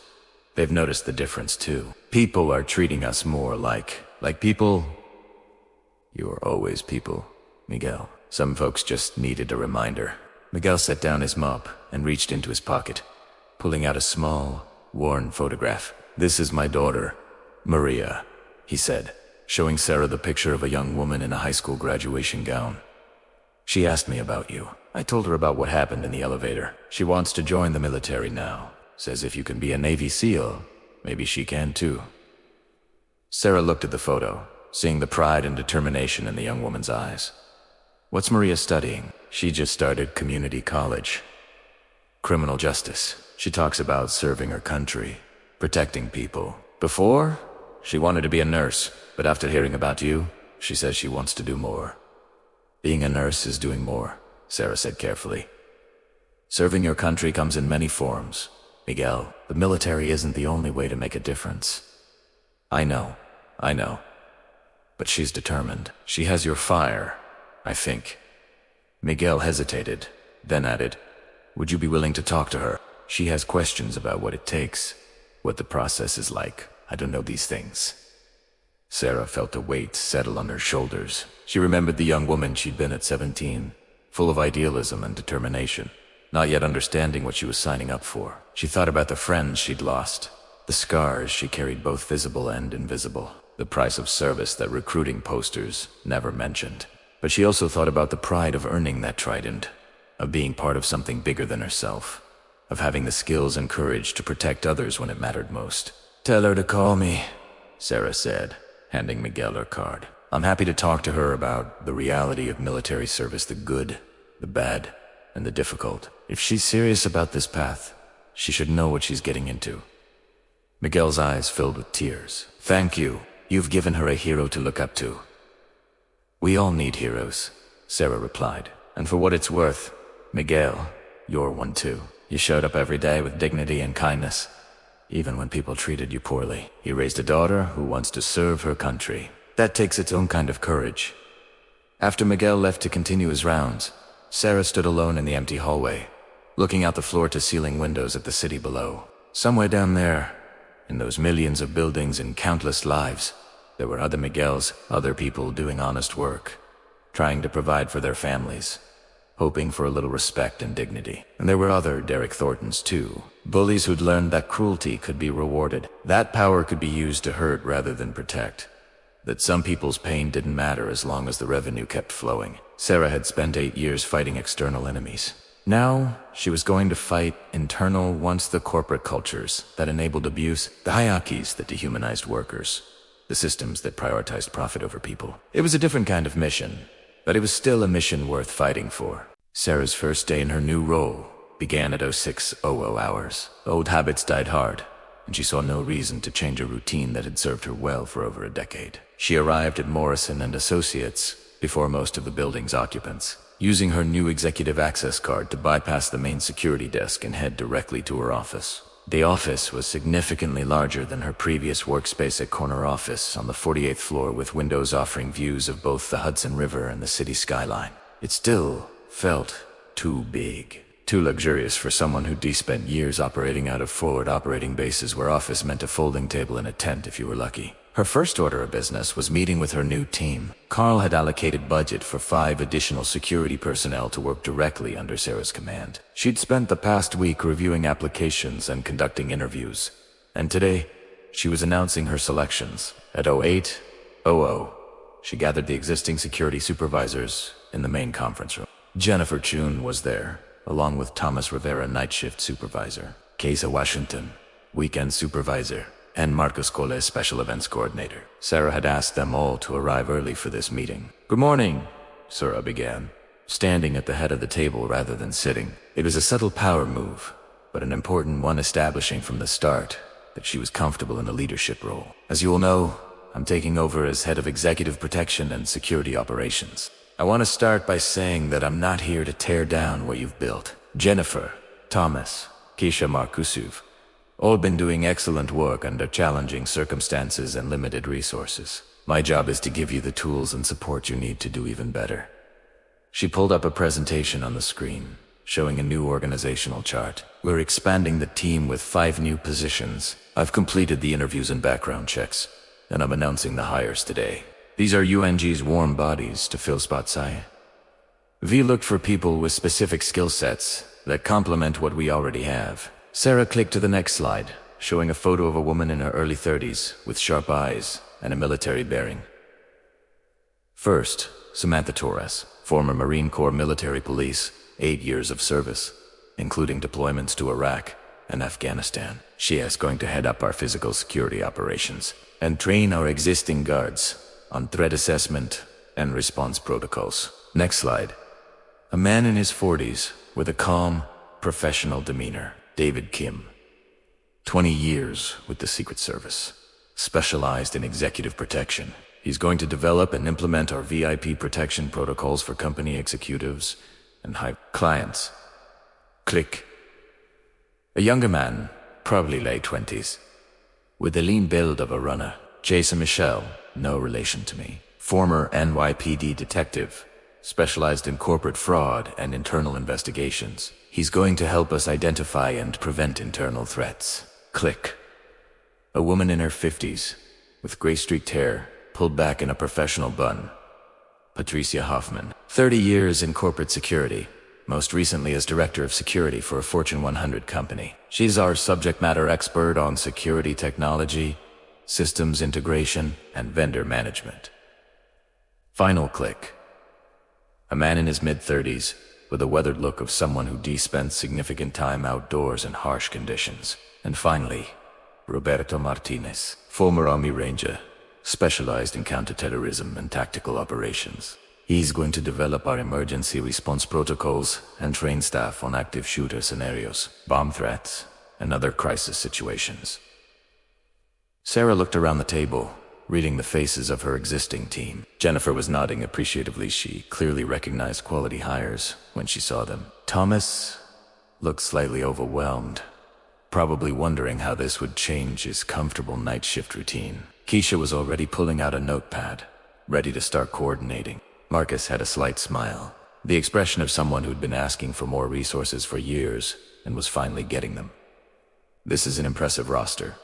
They've noticed the difference too. People are treating us more like people. You are always people, Miguel. Some folks just needed a reminder. Miguel set down his mop and reached into his pocket, pulling out a small, worn photograph. This is my daughter, Maria, he said, showing Sarah the picture of a young woman in a high school graduation gown. She asked me about you. I told her about what happened in the elevator. She wants to join the military now. Says if you can be a Navy SEAL, maybe she can too. Sarah looked at the photo, seeing the pride and determination in the young woman's eyes. What's Maria studying? She just started community college. Criminal justice. She talks about serving her country, protecting people. Before, she wanted to be a nurse, but after hearing about you, she says she wants to do more. Being a nurse is doing more, Sarah said carefully. Serving your country comes in many forms. Miguel, the military isn't the only way to make a difference. I know. But she's determined. She has your fire, I think. Miguel hesitated, then added, would you be willing to talk to her? She has questions about what it takes, what the process is like. I don't know these things. Sarah felt a weight settle on her shoulders. She remembered the young woman she'd been at 17, full of idealism and determination, not yet understanding what she was signing up for. She thought about the friends she'd lost, the scars she carried both visible and invisible, the price of service that recruiting posters never mentioned. But she also thought about the pride of earning that trident, of being part of something bigger than herself, of having the skills and courage to protect others when it mattered most. Tell her to call me, Sarah said, handing Miguel her card. I'm happy to talk to her about the reality of military service, the good, the bad, and the difficult. If she's serious about this path, she should know what she's getting into. Miguel's eyes filled with tears. Thank you. You've given her a hero to look up to. We all need heroes, Sarah replied. And for what it's worth, Miguel, you're one too. You showed up every day with dignity and kindness, even when people treated you poorly. You raised a daughter who wants to serve her country. That takes its own kind of courage. After Miguel left to continue his rounds, Sarah stood alone in the empty hallway, looking out the floor-to-ceiling windows at the city below. Somewhere down there, in those millions of buildings and countless lives, there were other Miguels, other people doing honest work, trying to provide for their families, hoping for a little respect and dignity. And there were other Derek Thorntons too, bullies who'd learned that cruelty could be rewarded, that power could be used to hurt rather than protect, that some people's pain didn't matter as long as the revenue kept flowing. Sarah had spent 8 years fighting external enemies. Now, she was going to fight internal, once the corporate cultures that enabled abuse, the hierarchies that dehumanized workers, the systems that prioritized profit over people. It was a different kind of mission, but it was still a mission worth fighting for. Sarah's first day in her new role began at 06:00 hours. Old habits died hard, and she saw no reason to change a routine that had served her well for over a decade. She arrived at Morrison and Associates before most of the building's occupants, using her new executive access card to bypass the main security desk and head directly to her office. The office was significantly larger than her previous workspace at Corner Office on the 48th floor, with windows offering views of both the Hudson River and the city skyline. It still felt too big, too luxurious for someone who'd spent years operating out of forward operating bases where office meant a folding table and a tent if you were lucky. Her first order of business was meeting with her new team. Carl had allocated budget for 5 additional security personnel to work directly under Sarah's command. She'd spent the past week reviewing applications and conducting interviews, and today she was announcing her selections. At 08:00, she gathered the existing security supervisors in the main conference room. Jennifer Chun was there, along with Thomas Rivera, night shift supervisor, Kesa Washington, weekend supervisor, and Marcos Cole, special events coordinator. Sarah had asked them all to arrive early for this meeting. Good morning, Sarah began, standing at the head of the table rather than sitting. It was a subtle power move, but an important one, establishing from the start that she was comfortable in a leadership role. As you all know, I'm taking over as head of executive protection and security operations. I want to start by saying that I'm not here to tear down what you've built. Jennifer, Thomas, Keisha Markusuv, all been doing excellent work under challenging circumstances and limited resources. My job is to give you the tools and support you need to do even better. She pulled up a presentation on the screen, showing a new organizational chart. We're expanding the team with 5 new positions. I've completed the interviews and background checks, and I'm announcing the hires today. These are UNG's warm bodies to fill spots We looked for people with specific skill sets that complement what we already have. Sarah clicked to the next slide, showing a photo of a woman in her early 30s with sharp eyes and a military bearing. First, Samantha Torres, former Marine Corps military police, 8 years of service, including deployments to Iraq and Afghanistan. She is going to head up our physical security operations and train our existing guards on threat assessment and response protocols. Next slide. A man in his 40s with a calm, professional demeanor. David Kim. 20 years with the Secret Service. Specialized in executive protection. He's going to develop and implement our VIP protection protocols for company executives and high clients. Click. A younger man, probably late 20s, with the lean build of a runner. Jason Michelle, no relation to me. Former NYPD detective, specialized in corporate fraud and internal investigations. He's going to help us identify and prevent internal threats. Click. A woman in her 50s, with gray-streaked hair, pulled back in a professional bun. Patricia Hoffman, 30 years in corporate security, most recently as Director of Security for a Fortune 100 company. She's our subject matter expert on security technology, systems integration, and vendor management. Final click. A man in his mid-30s, with a weathered look of someone who spent significant time outdoors in harsh conditions. And finally, Roberto Martinez, former Army Ranger, specialized in counterterrorism and tactical operations. He's going to develop our emergency response protocols and train staff on active shooter scenarios, bomb threats, and other crisis situations. Sarah looked around the table, reading the faces of her existing team. Jennifer was nodding appreciatively. She clearly recognized quality hires when she saw them. Thomas looked slightly overwhelmed, probably wondering how this would change his comfortable night shift routine. Keisha was already pulling out a notepad, ready to start coordinating. Marcus had a slight smile, the expression of someone who'd been asking for more resources for years and was finally getting them. This is an impressive roster.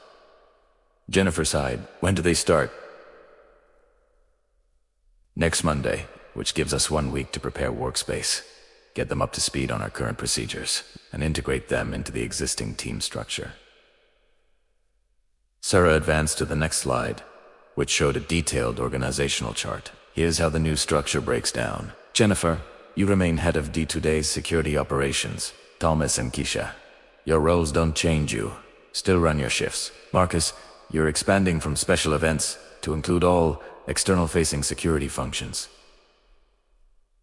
Jennifer sighed. When do they start? Next Monday, which gives us 1 week to prepare workspace, get them up to speed on our current procedures, and integrate them into the existing team structure. Sarah advanced to the next slide, which showed a detailed organizational chart. Here's how the new structure breaks down. Jennifer, you remain head of D2Day's security operations. Thomas and Keisha, your roles don't change. You still run your shifts. Marcus, you're expanding from special events to include all external-facing security functions.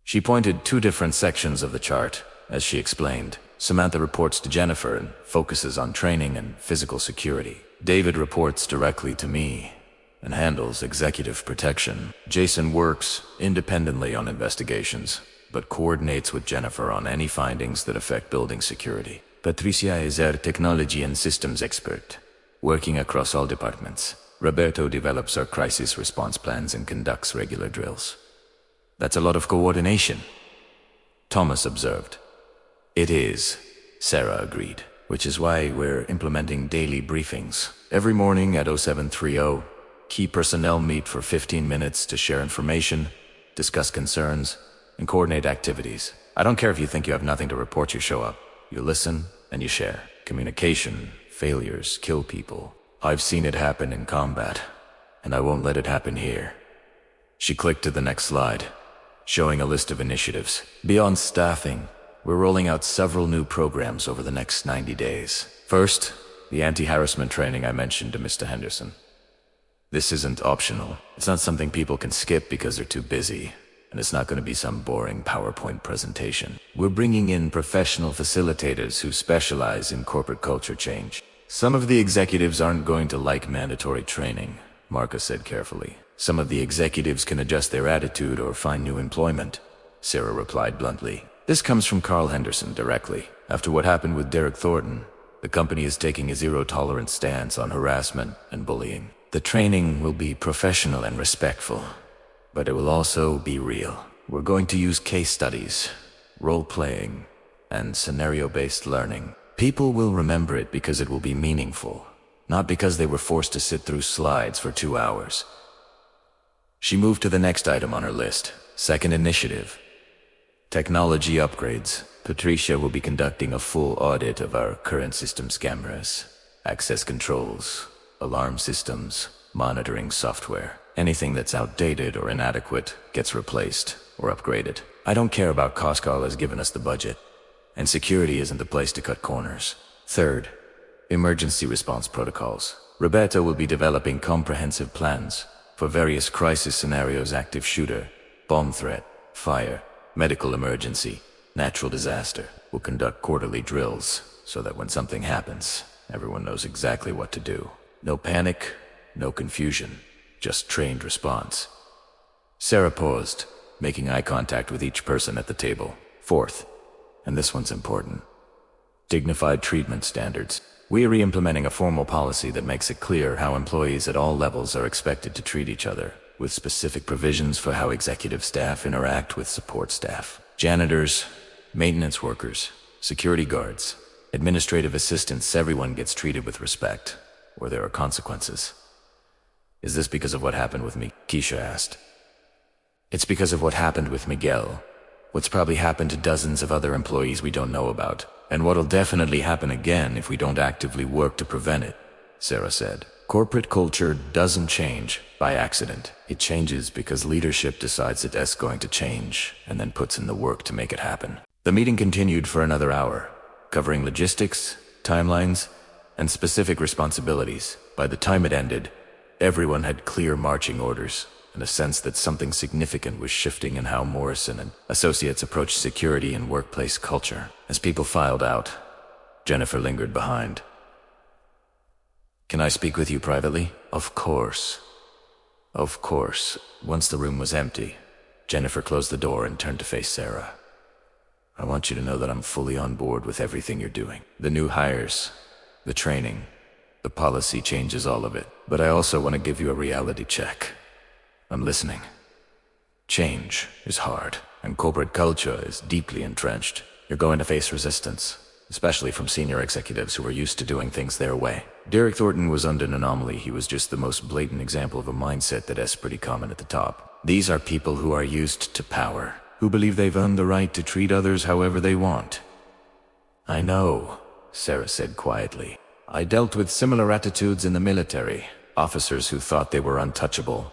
She pointed 2 different sections of the chart, as she explained. Samantha reports to Jennifer and focuses on training and physical security. David reports directly to me and handles executive protection. Jason works independently on investigations, but coordinates with Jennifer on any findings that affect building security. Patricia is our technology and systems expert, working across all departments. Roberto develops our crisis response plans and conducts regular drills. That's a lot of coordination, Thomas observed. It is, Sarah agreed, which is why we're implementing daily briefings. Every morning at 0730, key personnel meet for 15 minutes to share information, discuss concerns, and coordinate activities. I don't care if you think you have nothing to report. You show up, you listen, and you share. Communication, failures, kill people. I've seen it happen in combat, and I won't let it happen here. She clicked to the next slide, showing a list of initiatives. Beyond staffing, we're rolling out several new programs over the next 90 days. First, the anti-harassment training I mentioned to Mr. Henderson. This isn't optional. It's not something people can skip because they're too busy, and it's not going to be some boring PowerPoint presentation. We're bringing in professional facilitators who specialize in corporate culture change. Some of the executives aren't going to like mandatory training, Marcus said carefully. Some of the executives can adjust their attitude or find new employment, Sarah replied bluntly. This comes from Carl Henderson directly. After what happened with Derek Thornton, the company is taking a zero-tolerance stance on harassment and bullying. The training will be professional and respectful, but it will also be real. We're going to use case studies, role-playing, and scenario-based learning. People will remember it because it will be meaningful, not because they were forced to sit through slides for 2 hours. She moved to the next item on her list. Second initiative. Technology upgrades. Patricia will be conducting a full audit of our current systems cameras, access controls, alarm systems, monitoring software. Anything that's outdated or inadequate gets replaced or upgraded. I don't care about cost. Carl has given us the budget, and security isn't the place to cut corners. Third, emergency response protocols. Roberta will be developing comprehensive plans for various crisis scenarios: active shooter, bomb threat, fire, medical emergency, natural disaster. We'll conduct quarterly drills so that when something happens, everyone knows exactly what to do. No panic, no confusion, just trained response. Sarah paused, making eye contact with each person at the table. Fourth, and this one's important, dignified treatment standards. We are re-implementing a formal policy that makes it clear how employees at all levels are expected to treat each other, with specific provisions for how executive staff interact with support staff. Janitors, maintenance workers, security guards, administrative assistants, everyone gets treated with respect, or there are consequences. Is this because of what happened with me? Keisha asked. It's because of what happened with Miguel. What's probably happened to dozens of other employees we don't know about, and what'll definitely happen again if we don't actively work to prevent it, Sarah said. Corporate culture doesn't change by accident. It changes because leadership decides it's going to change and then puts in the work to make it happen. The meeting continued for another hour, covering logistics, timelines, and specific responsibilities. By the time it ended, everyone had clear marching orders and a sense that something significant was shifting in how Morrison and associates approached security and workplace culture. As people filed out, Jennifer lingered behind. Can I speak with you privately? Of course. Of course. Once the room was empty, Jennifer closed the door and turned to face Sarah. I want you to know that I'm fully on board with everything you're doing. The new hires, the training, the policy changes, all of it. But I also want to give you a reality check. I'm listening. Change is hard, and corporate culture is deeply entrenched. You're going to face resistance, especially from senior executives who are used to doing things their way. Derek Thornton was under an anomaly. He was just the most blatant example of a mindset that is pretty common at the top. These are people who are used to power, who believe they've earned the right to treat others however they want. I know, Sarah said quietly. I dealt with similar attitudes in the military. Officers who thought they were untouchable,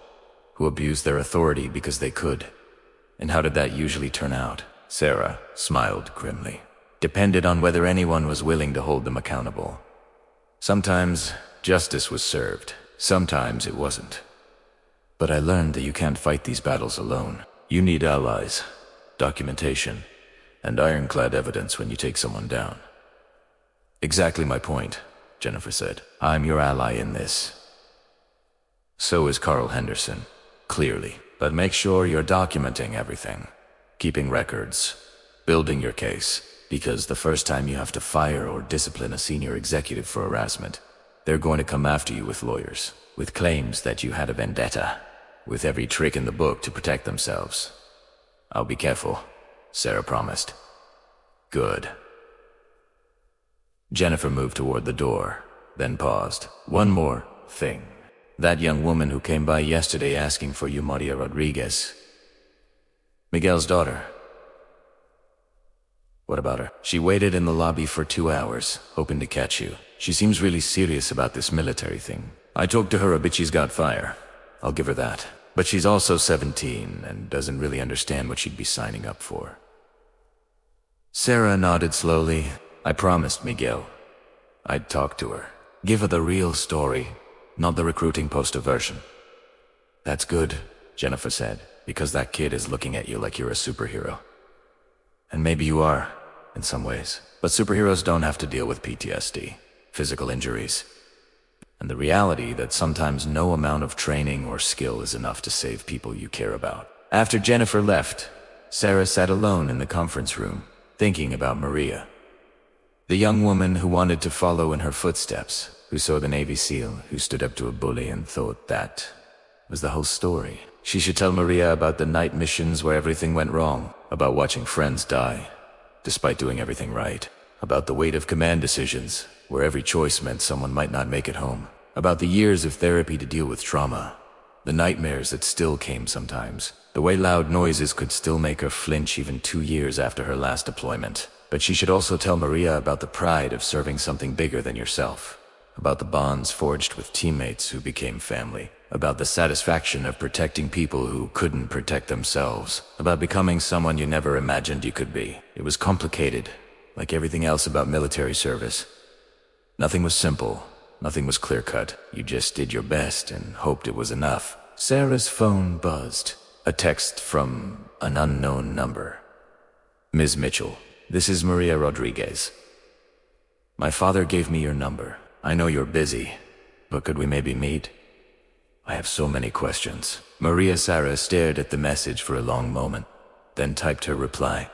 who abused their authority because they could. And how did that usually turn out? Sarah smiled grimly. Depended on whether anyone was willing to hold them accountable. Sometimes justice was served, sometimes it wasn't. But I learned that you can't fight these battles alone. You need allies, documentation, and ironclad evidence when you take someone down. Exactly my point, Jennifer said. I'm your ally in this. So is Carl Henderson, clearly. But make sure you're documenting everything, keeping records, building your case. Because the first time you have to fire or discipline a senior executive for harassment, they're going to come after you with lawyers, with claims that you had a vendetta, with every trick in the book to protect themselves. I'll be careful, Sarah promised. Good. Jennifer moved toward the door, then paused. One more thing. That young woman who came by yesterday asking for you, Maria Rodriguez. Miguel's daughter. What about her? She waited in the lobby for 2 hours, hoping to catch you. She seems really serious about this military thing. I talked to her a bit. She's got fire. I'll give her that. But she's also 17 and doesn't really understand what she'd be signing up for. Sarah nodded slowly. I promised Miguel I'd talk to her. Give her the real story, not the recruiting poster version. That's good, Jennifer said, because that kid is looking at you like you're a superhero. And maybe you are, in some ways. But superheroes don't have to deal with PTSD, physical injuries. and the reality that sometimes no amount of training or skill is enough to save people you care about. After Jennifer left, Sarah sat alone in the conference room, thinking about Maria. The young woman who wanted to follow in her footsteps, who saw the Navy SEAL, who stood up to a bully and thought that was the whole story. She should tell Maria about the night missions where everything went wrong, about watching friends die, despite doing everything right, about the weight of command decisions, where every choice meant someone might not make it home, about the years of therapy to deal with trauma, the nightmares that still came sometimes, the way loud noises could still make her flinch even 2 years after her last deployment. But she should also tell Maria about the pride of serving something bigger than yourself, about the bonds forged with teammates who became family, about the satisfaction of protecting people who couldn't protect themselves, about becoming someone you never imagined you could be. It was complicated, like everything else about military service. Nothing was simple, nothing was clear-cut. You just did your best and hoped it was enough. Sarah's phone buzzed. A text from an unknown number. Ms. Mitchell, this is Maria Rodriguez. My father gave me your number. I know you're busy, but could we maybe meet? I have so many questions. Maria Sarah stared at the message for a long moment, then typed her reply.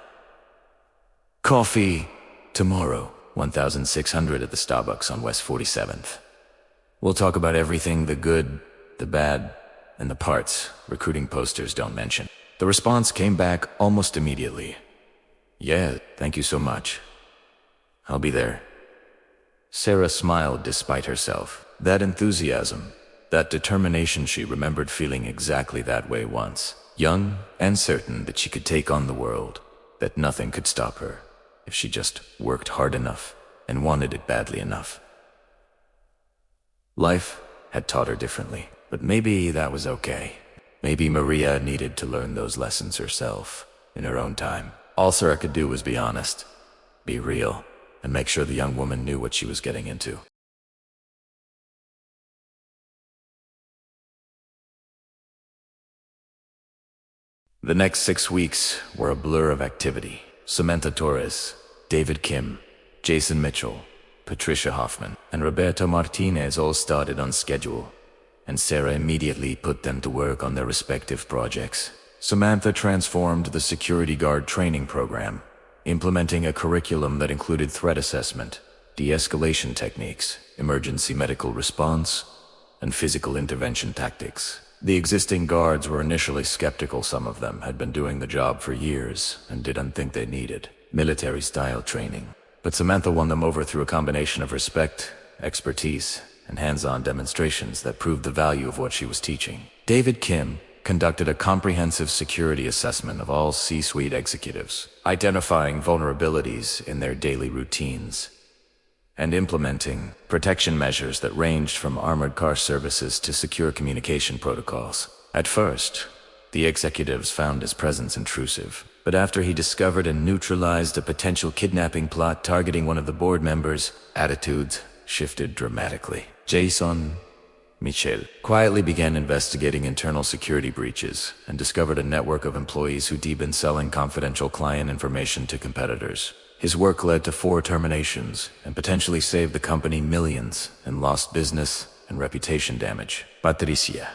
Coffee tomorrow, 1600 at the Starbucks on West 47th. We'll talk about everything, the good, the bad, and the parts recruiting posters don't mention. The response came back almost immediately. Yeah, thank you so much. I'll be there. Sarah smiled despite herself. That enthusiasm, that determination, she remembered feeling exactly that way once. Young and certain that she could take on the world, that nothing could stop her, if she just worked hard enough and wanted it badly enough. Life had taught her differently, but maybe that was okay. Maybe Maria needed to learn those lessons herself, in her own time. All Sarah could do was be honest, be real, and make sure the young woman knew what she was getting into. The next 6 weeks were a blur of activity. Samantha Torres, David Kim, Jason Mitchell, Patricia Hoffman, and Roberto Martinez all started on schedule, and Sarah immediately put them to work on their respective projects. Samantha transformed the security guard training program, implementing a curriculum that included threat assessment, de-escalation techniques, emergency medical response, and physical intervention tactics. The existing guards were initially skeptical. Some of them had been doing the job for years and didn't think they needed military-style training. But Samantha won them over through a combination of respect, expertise, and hands-on demonstrations that proved the value of what she was teaching. David Kim conducted a comprehensive security assessment of all C-suite executives, identifying vulnerabilities in their daily routines, and implementing protection measures that ranged from armored car services to secure communication protocols. At first, the executives found his presence intrusive, but after he discovered and neutralized a potential kidnapping plot targeting one of the board members, attitudes shifted dramatically. Jason Mitchell quietly began investigating internal security breaches and discovered a network of employees who'd been selling confidential client information to competitors. His work led to 4 terminations and potentially saved the company millions in lost business and reputation damage. Patricia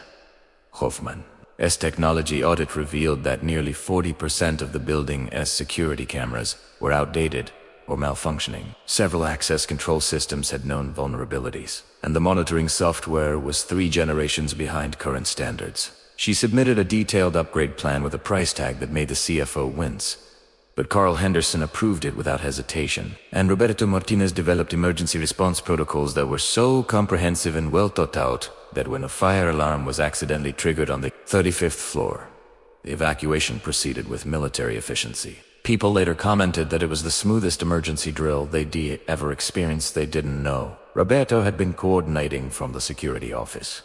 Hoffman. Technology audit revealed that nearly 40% of the building's security cameras were outdated or malfunctioning. Several access control systems had known vulnerabilities, and the monitoring software was 3 generations behind current standards. She submitted a detailed upgrade plan with a price tag that made the CFO wince, but Carl Henderson approved it without hesitation, and Roberto Martinez developed emergency response protocols that were so comprehensive and well thought out that when a fire alarm was accidentally triggered on the 35th floor, the evacuation proceeded with military efficiency. People later commented that it was the smoothest emergency drill they'd ever experienced. They didn't know Roberto had been coordinating from the security office,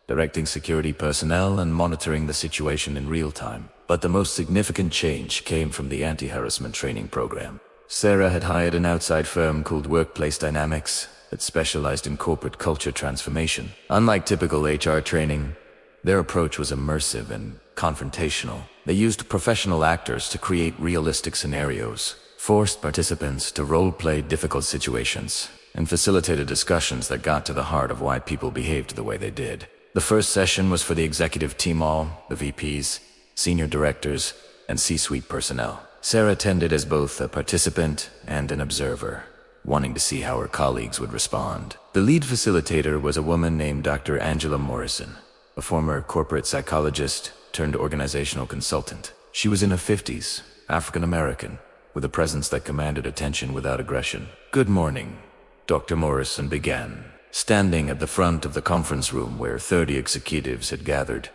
directing security personnel and monitoring the situation in real time. But the most significant change came from the anti-harassment training program. Sarah had hired an outside firm called Workplace Dynamics that specialized in corporate culture transformation. Unlike typical HR training, their approach was immersive and confrontational. They used professional actors to create realistic scenarios, forced participants to role-play difficult situations, and facilitated discussions that got to the heart of why people behaved the way they did. The first session was for the executive team, all the VPs, senior directors, and C-suite personnel. Sarah attended as both a participant and an observer, wanting to see how her colleagues would respond. The lead facilitator was a woman named Dr. Angela Morrison, a former corporate psychologist turned organizational consultant. She was in her 50s, African-American, with a presence that commanded attention without aggression. "Good morning," Dr. Morrison began, standing at the front of the conference room where 30 executives had gathered,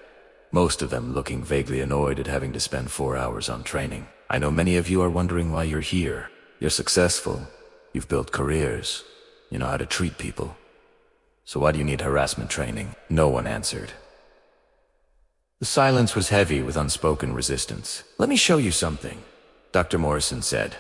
most of them looking vaguely annoyed at having to spend 4 hours on training. "I know many of you are wondering why you're here. You're successful. You've built careers. You know how to treat people. So why do you need harassment training?" No one answered. The silence was heavy with unspoken resistance. "Let me show you something," Dr. Morrison said,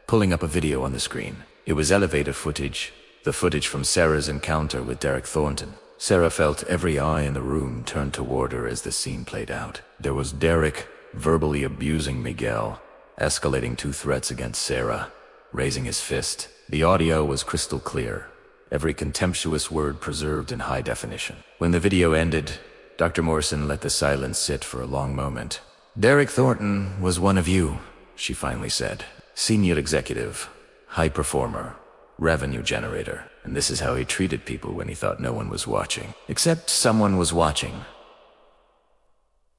pulling up a video on the screen. It was elevator footage, the footage from Sarah's encounter with Derek Thornton. Sarah felt every eye in the room turn toward her as the scene played out. There was Derek verbally abusing Miguel, escalating 2 threats against Sarah, raising his fist. The audio was crystal clear, every contemptuous word preserved in high definition. When the video ended, Dr. Morrison let the silence sit for a long moment. "Derek Thornton was one of you," she finally said. "Senior executive, high performer, revenue generator. And this is how he treated people when he thought no one was watching. Except someone was watching.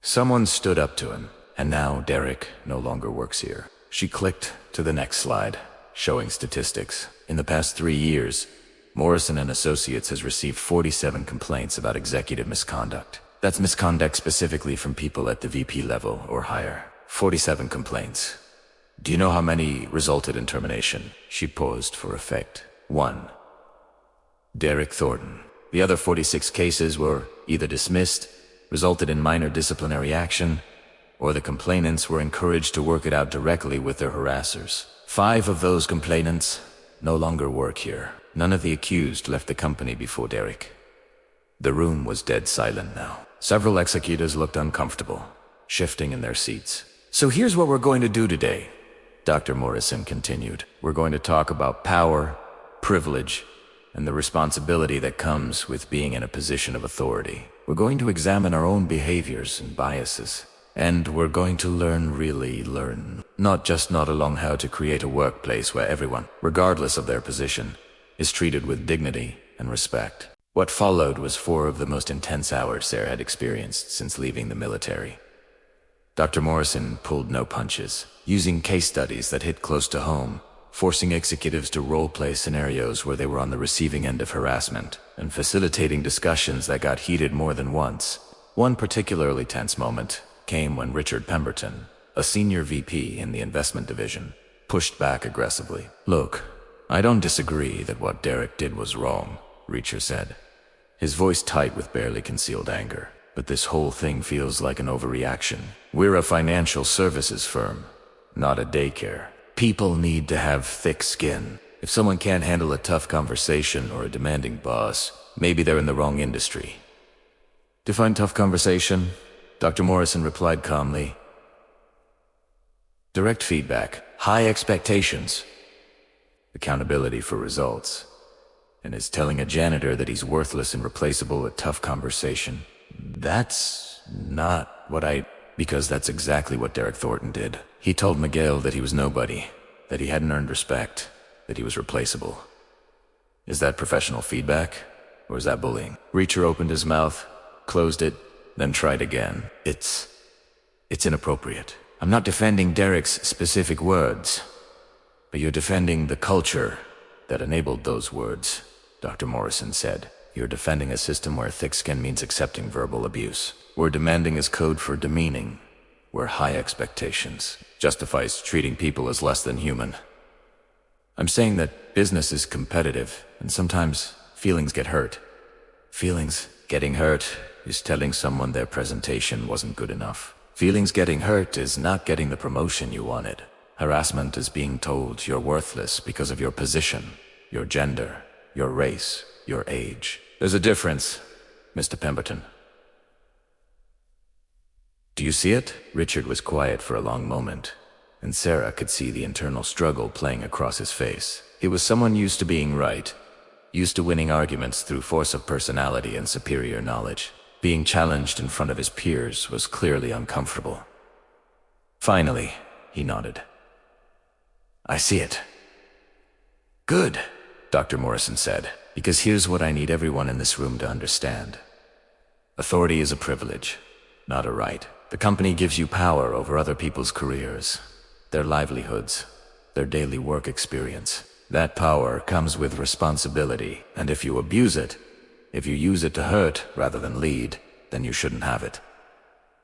Someone stood up to him, and now Derek no longer works here." She clicked to the next slide, showing statistics. In the past 3 years, Morrison and Associates has received 47 complaints about executive misconduct. That's misconduct specifically from people at the VP level or higher. 47 complaints. Do you know how many resulted in termination? She paused for effect. 1. Derek Thornton. The other 46 cases were either dismissed, resulted in minor disciplinary action, or the complainants were encouraged to work it out directly with their harassers. 5 of those complainants no longer work here. None of the accused left the company before Derek. The room was dead silent now. Several executives looked uncomfortable, shifting in their seats. "So here's what we're going to do today," Dr. Morrison continued. "We're going to talk about power, privilege, and the responsibility that comes with being in a position of authority. We're going to examine our own behaviors and biases. And we're going to really learn, not along how to create a workplace where everyone, regardless of their position, is treated with dignity and respect." What followed was 4 of the most intense hours Sarah had experienced since leaving the military. Dr. Morrison pulled no punches, using case studies that hit close to home, forcing executives to role-play scenarios where they were on the receiving end of harassment, and facilitating discussions that got heated more than once. One particularly tense moment came when Richard Pemberton, a senior VP in the investment division, pushed back aggressively. "Look, I don't disagree that what Derek did was wrong," Reacher said, his voice tight with barely concealed anger. "But this whole thing feels like an overreaction. We're a financial services firm, not a daycare. People need to have thick skin. If someone can't handle a tough conversation or a demanding boss, maybe they're in the wrong industry." "Define tough conversation," Dr. Morrison replied calmly. "Direct feedback, high expectations, accountability for results. And is telling a janitor that he's worthless and replaceable a tough conversation? That's not what Because that's exactly what Derek Thornton did. He told Miguel that he was nobody, that he hadn't earned respect, that he was replaceable. Is that professional feedback? Or is that bullying?" Reacher opened his mouth, closed it, then tried again. It's inappropriate. I'm not defending Derek's specific words, but you're defending the culture that enabled those words, Dr. Morrison said. You're defending a system where thick skin means accepting verbal abuse, where demanding is code for demeaning, where high expectations justifies treating people as less than human. I'm saying that business is competitive, and sometimes feelings get hurt. Feelings getting hurt is telling someone their presentation wasn't good enough. Feelings getting hurt is not getting the promotion you wanted. Harassment is being told you're worthless because of your position, your gender, your race, your age. There's a difference, Mr. Pemberton. Do you see it? Richard was quiet for a long moment, and Sarah could see the internal struggle playing across his face. He was someone used to being right, used to winning arguments through force of personality and superior knowledge. Being challenged in front of his peers was clearly uncomfortable. Finally, he nodded. "I see it." "Good," Dr. Morrison said, "because here's what I need everyone in this room to understand. Authority is a privilege, not a right. The company gives you power over other people's careers, their livelihoods, their daily work experience. That power comes with responsibility, and if you abuse it, if you use it to hurt rather than lead, then you shouldn't have it."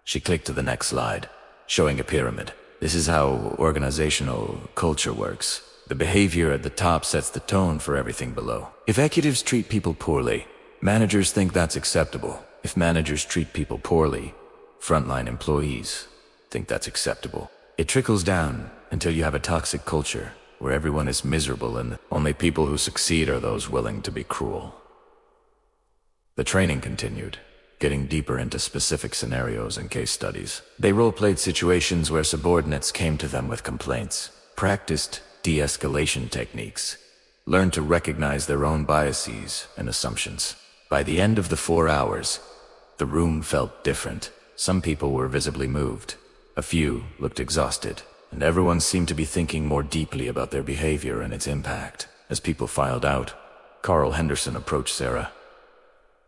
She clicked to the next slide, showing a pyramid. This is how organizational culture works. The behavior at the top sets the tone for everything below. If executives treat people poorly, managers think that's acceptable. If managers treat people poorly, frontline employees think that's acceptable. It trickles down until you have a toxic culture where everyone is miserable and only people who succeed are those willing to be cruel. The training continued, getting deeper into specific scenarios and case studies. They role-played situations where subordinates came to them with complaints, practiced de-escalation techniques, learned to recognize their own biases and assumptions. By the end of the 4 hours, the room felt different. Some people were visibly moved. A few looked exhausted, and everyone seemed to be thinking more deeply about their behavior and its impact. As people filed out, Carl Henderson approached Sarah.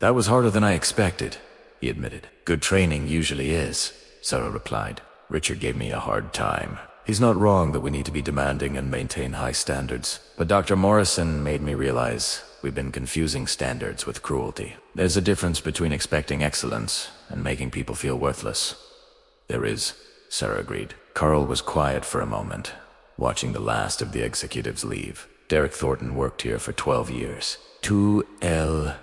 "That was harder than I expected," he admitted. "Good training usually is," Sarah replied. "Richard gave me a hard time. He's not wrong that we need to be demanding and maintain high standards. But Dr. Morrison made me realize we've been confusing standards with cruelty. There's a difference between expecting excellence and making people feel worthless." "There is," Sarah agreed. Carl was quiet for a moment, watching the last of the executives leave. Derek Thornton worked here for 12 years. 12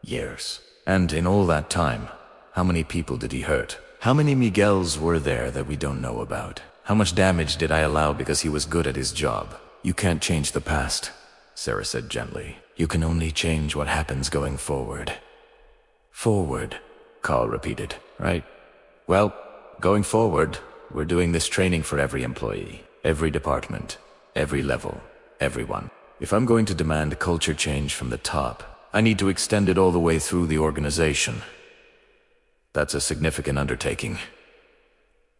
years. And in all that time, how many people did he hurt? How many Miguels were there that we don't know about? How much damage did I allow because he was good at his job? "You can't change the past," Sarah said gently. "You can only change what happens going forward." "Forward," Carl repeated. "Right. Well, going forward, we're doing this training for every employee, every department, every level, everyone. If I'm going to demand culture change from the top, I need to extend it all the way through the organization. That's a significant undertaking."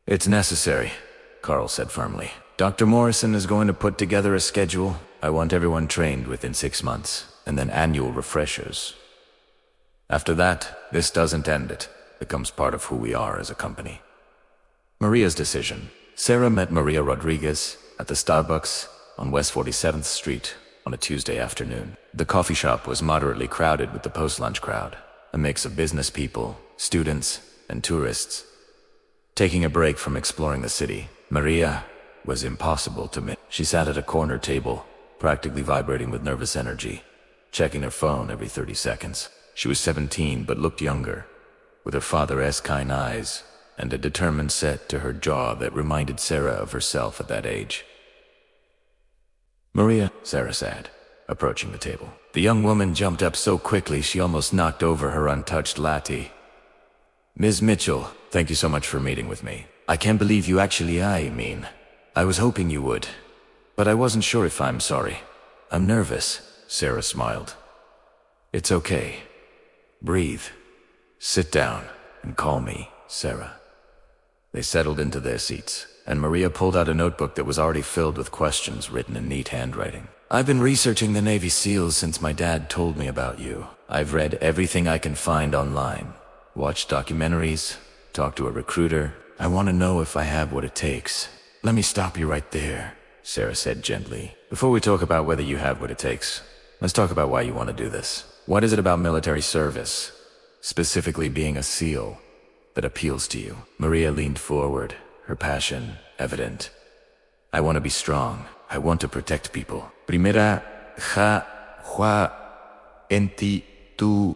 "It's necessary," Carl said firmly. "Dr. Morrison is going to put together a schedule. I want everyone trained within 6 months, and then annual refreshers. After that, this doesn't end. It becomes part of who we are as a company." Maria's decision. Sarah met Maria Rodriguez at the Starbucks on West 47th Street on a Tuesday afternoon. The coffee shop was moderately crowded with the post-lunch crowd, a mix of business people, students, and tourists. Taking a break from exploring the city, Maria was impossible to miss. She sat at a corner table, practically vibrating with nervous energy, checking her phone every 30 seconds. She was 17 but looked younger, with her father's kind eyes and a determined set to her jaw that reminded Sarah of herself at that age. "Maria," Sarah said, approaching the table. The young woman jumped up so quickly she almost knocked over her untouched latte. "Ms. Mitchell, thank you so much for meeting with me. I can't believe you actually I was hoping you would, but I wasn't sure if I'm sorry. I'm nervous," Sarah smiled. "It's okay. Breathe. Sit down and call me Sarah." They settled into their seats, and Maria pulled out a notebook that was already filled with questions written in neat handwriting. "I've been researching the Navy SEALs since my dad told me about you. I've read everything I can find online, watched documentaries, talked to a recruiter. I want to know if I have what it takes." "Let me stop you right there," Sarah said gently. "Before we talk about whether you have what it takes, let's talk about why you want to do this. What is it about military service, specifically being a SEAL, that appeals to you?" Maria leaned forward, her passion evident. "I want to be strong. I want to protect people. Primera, enti, tu,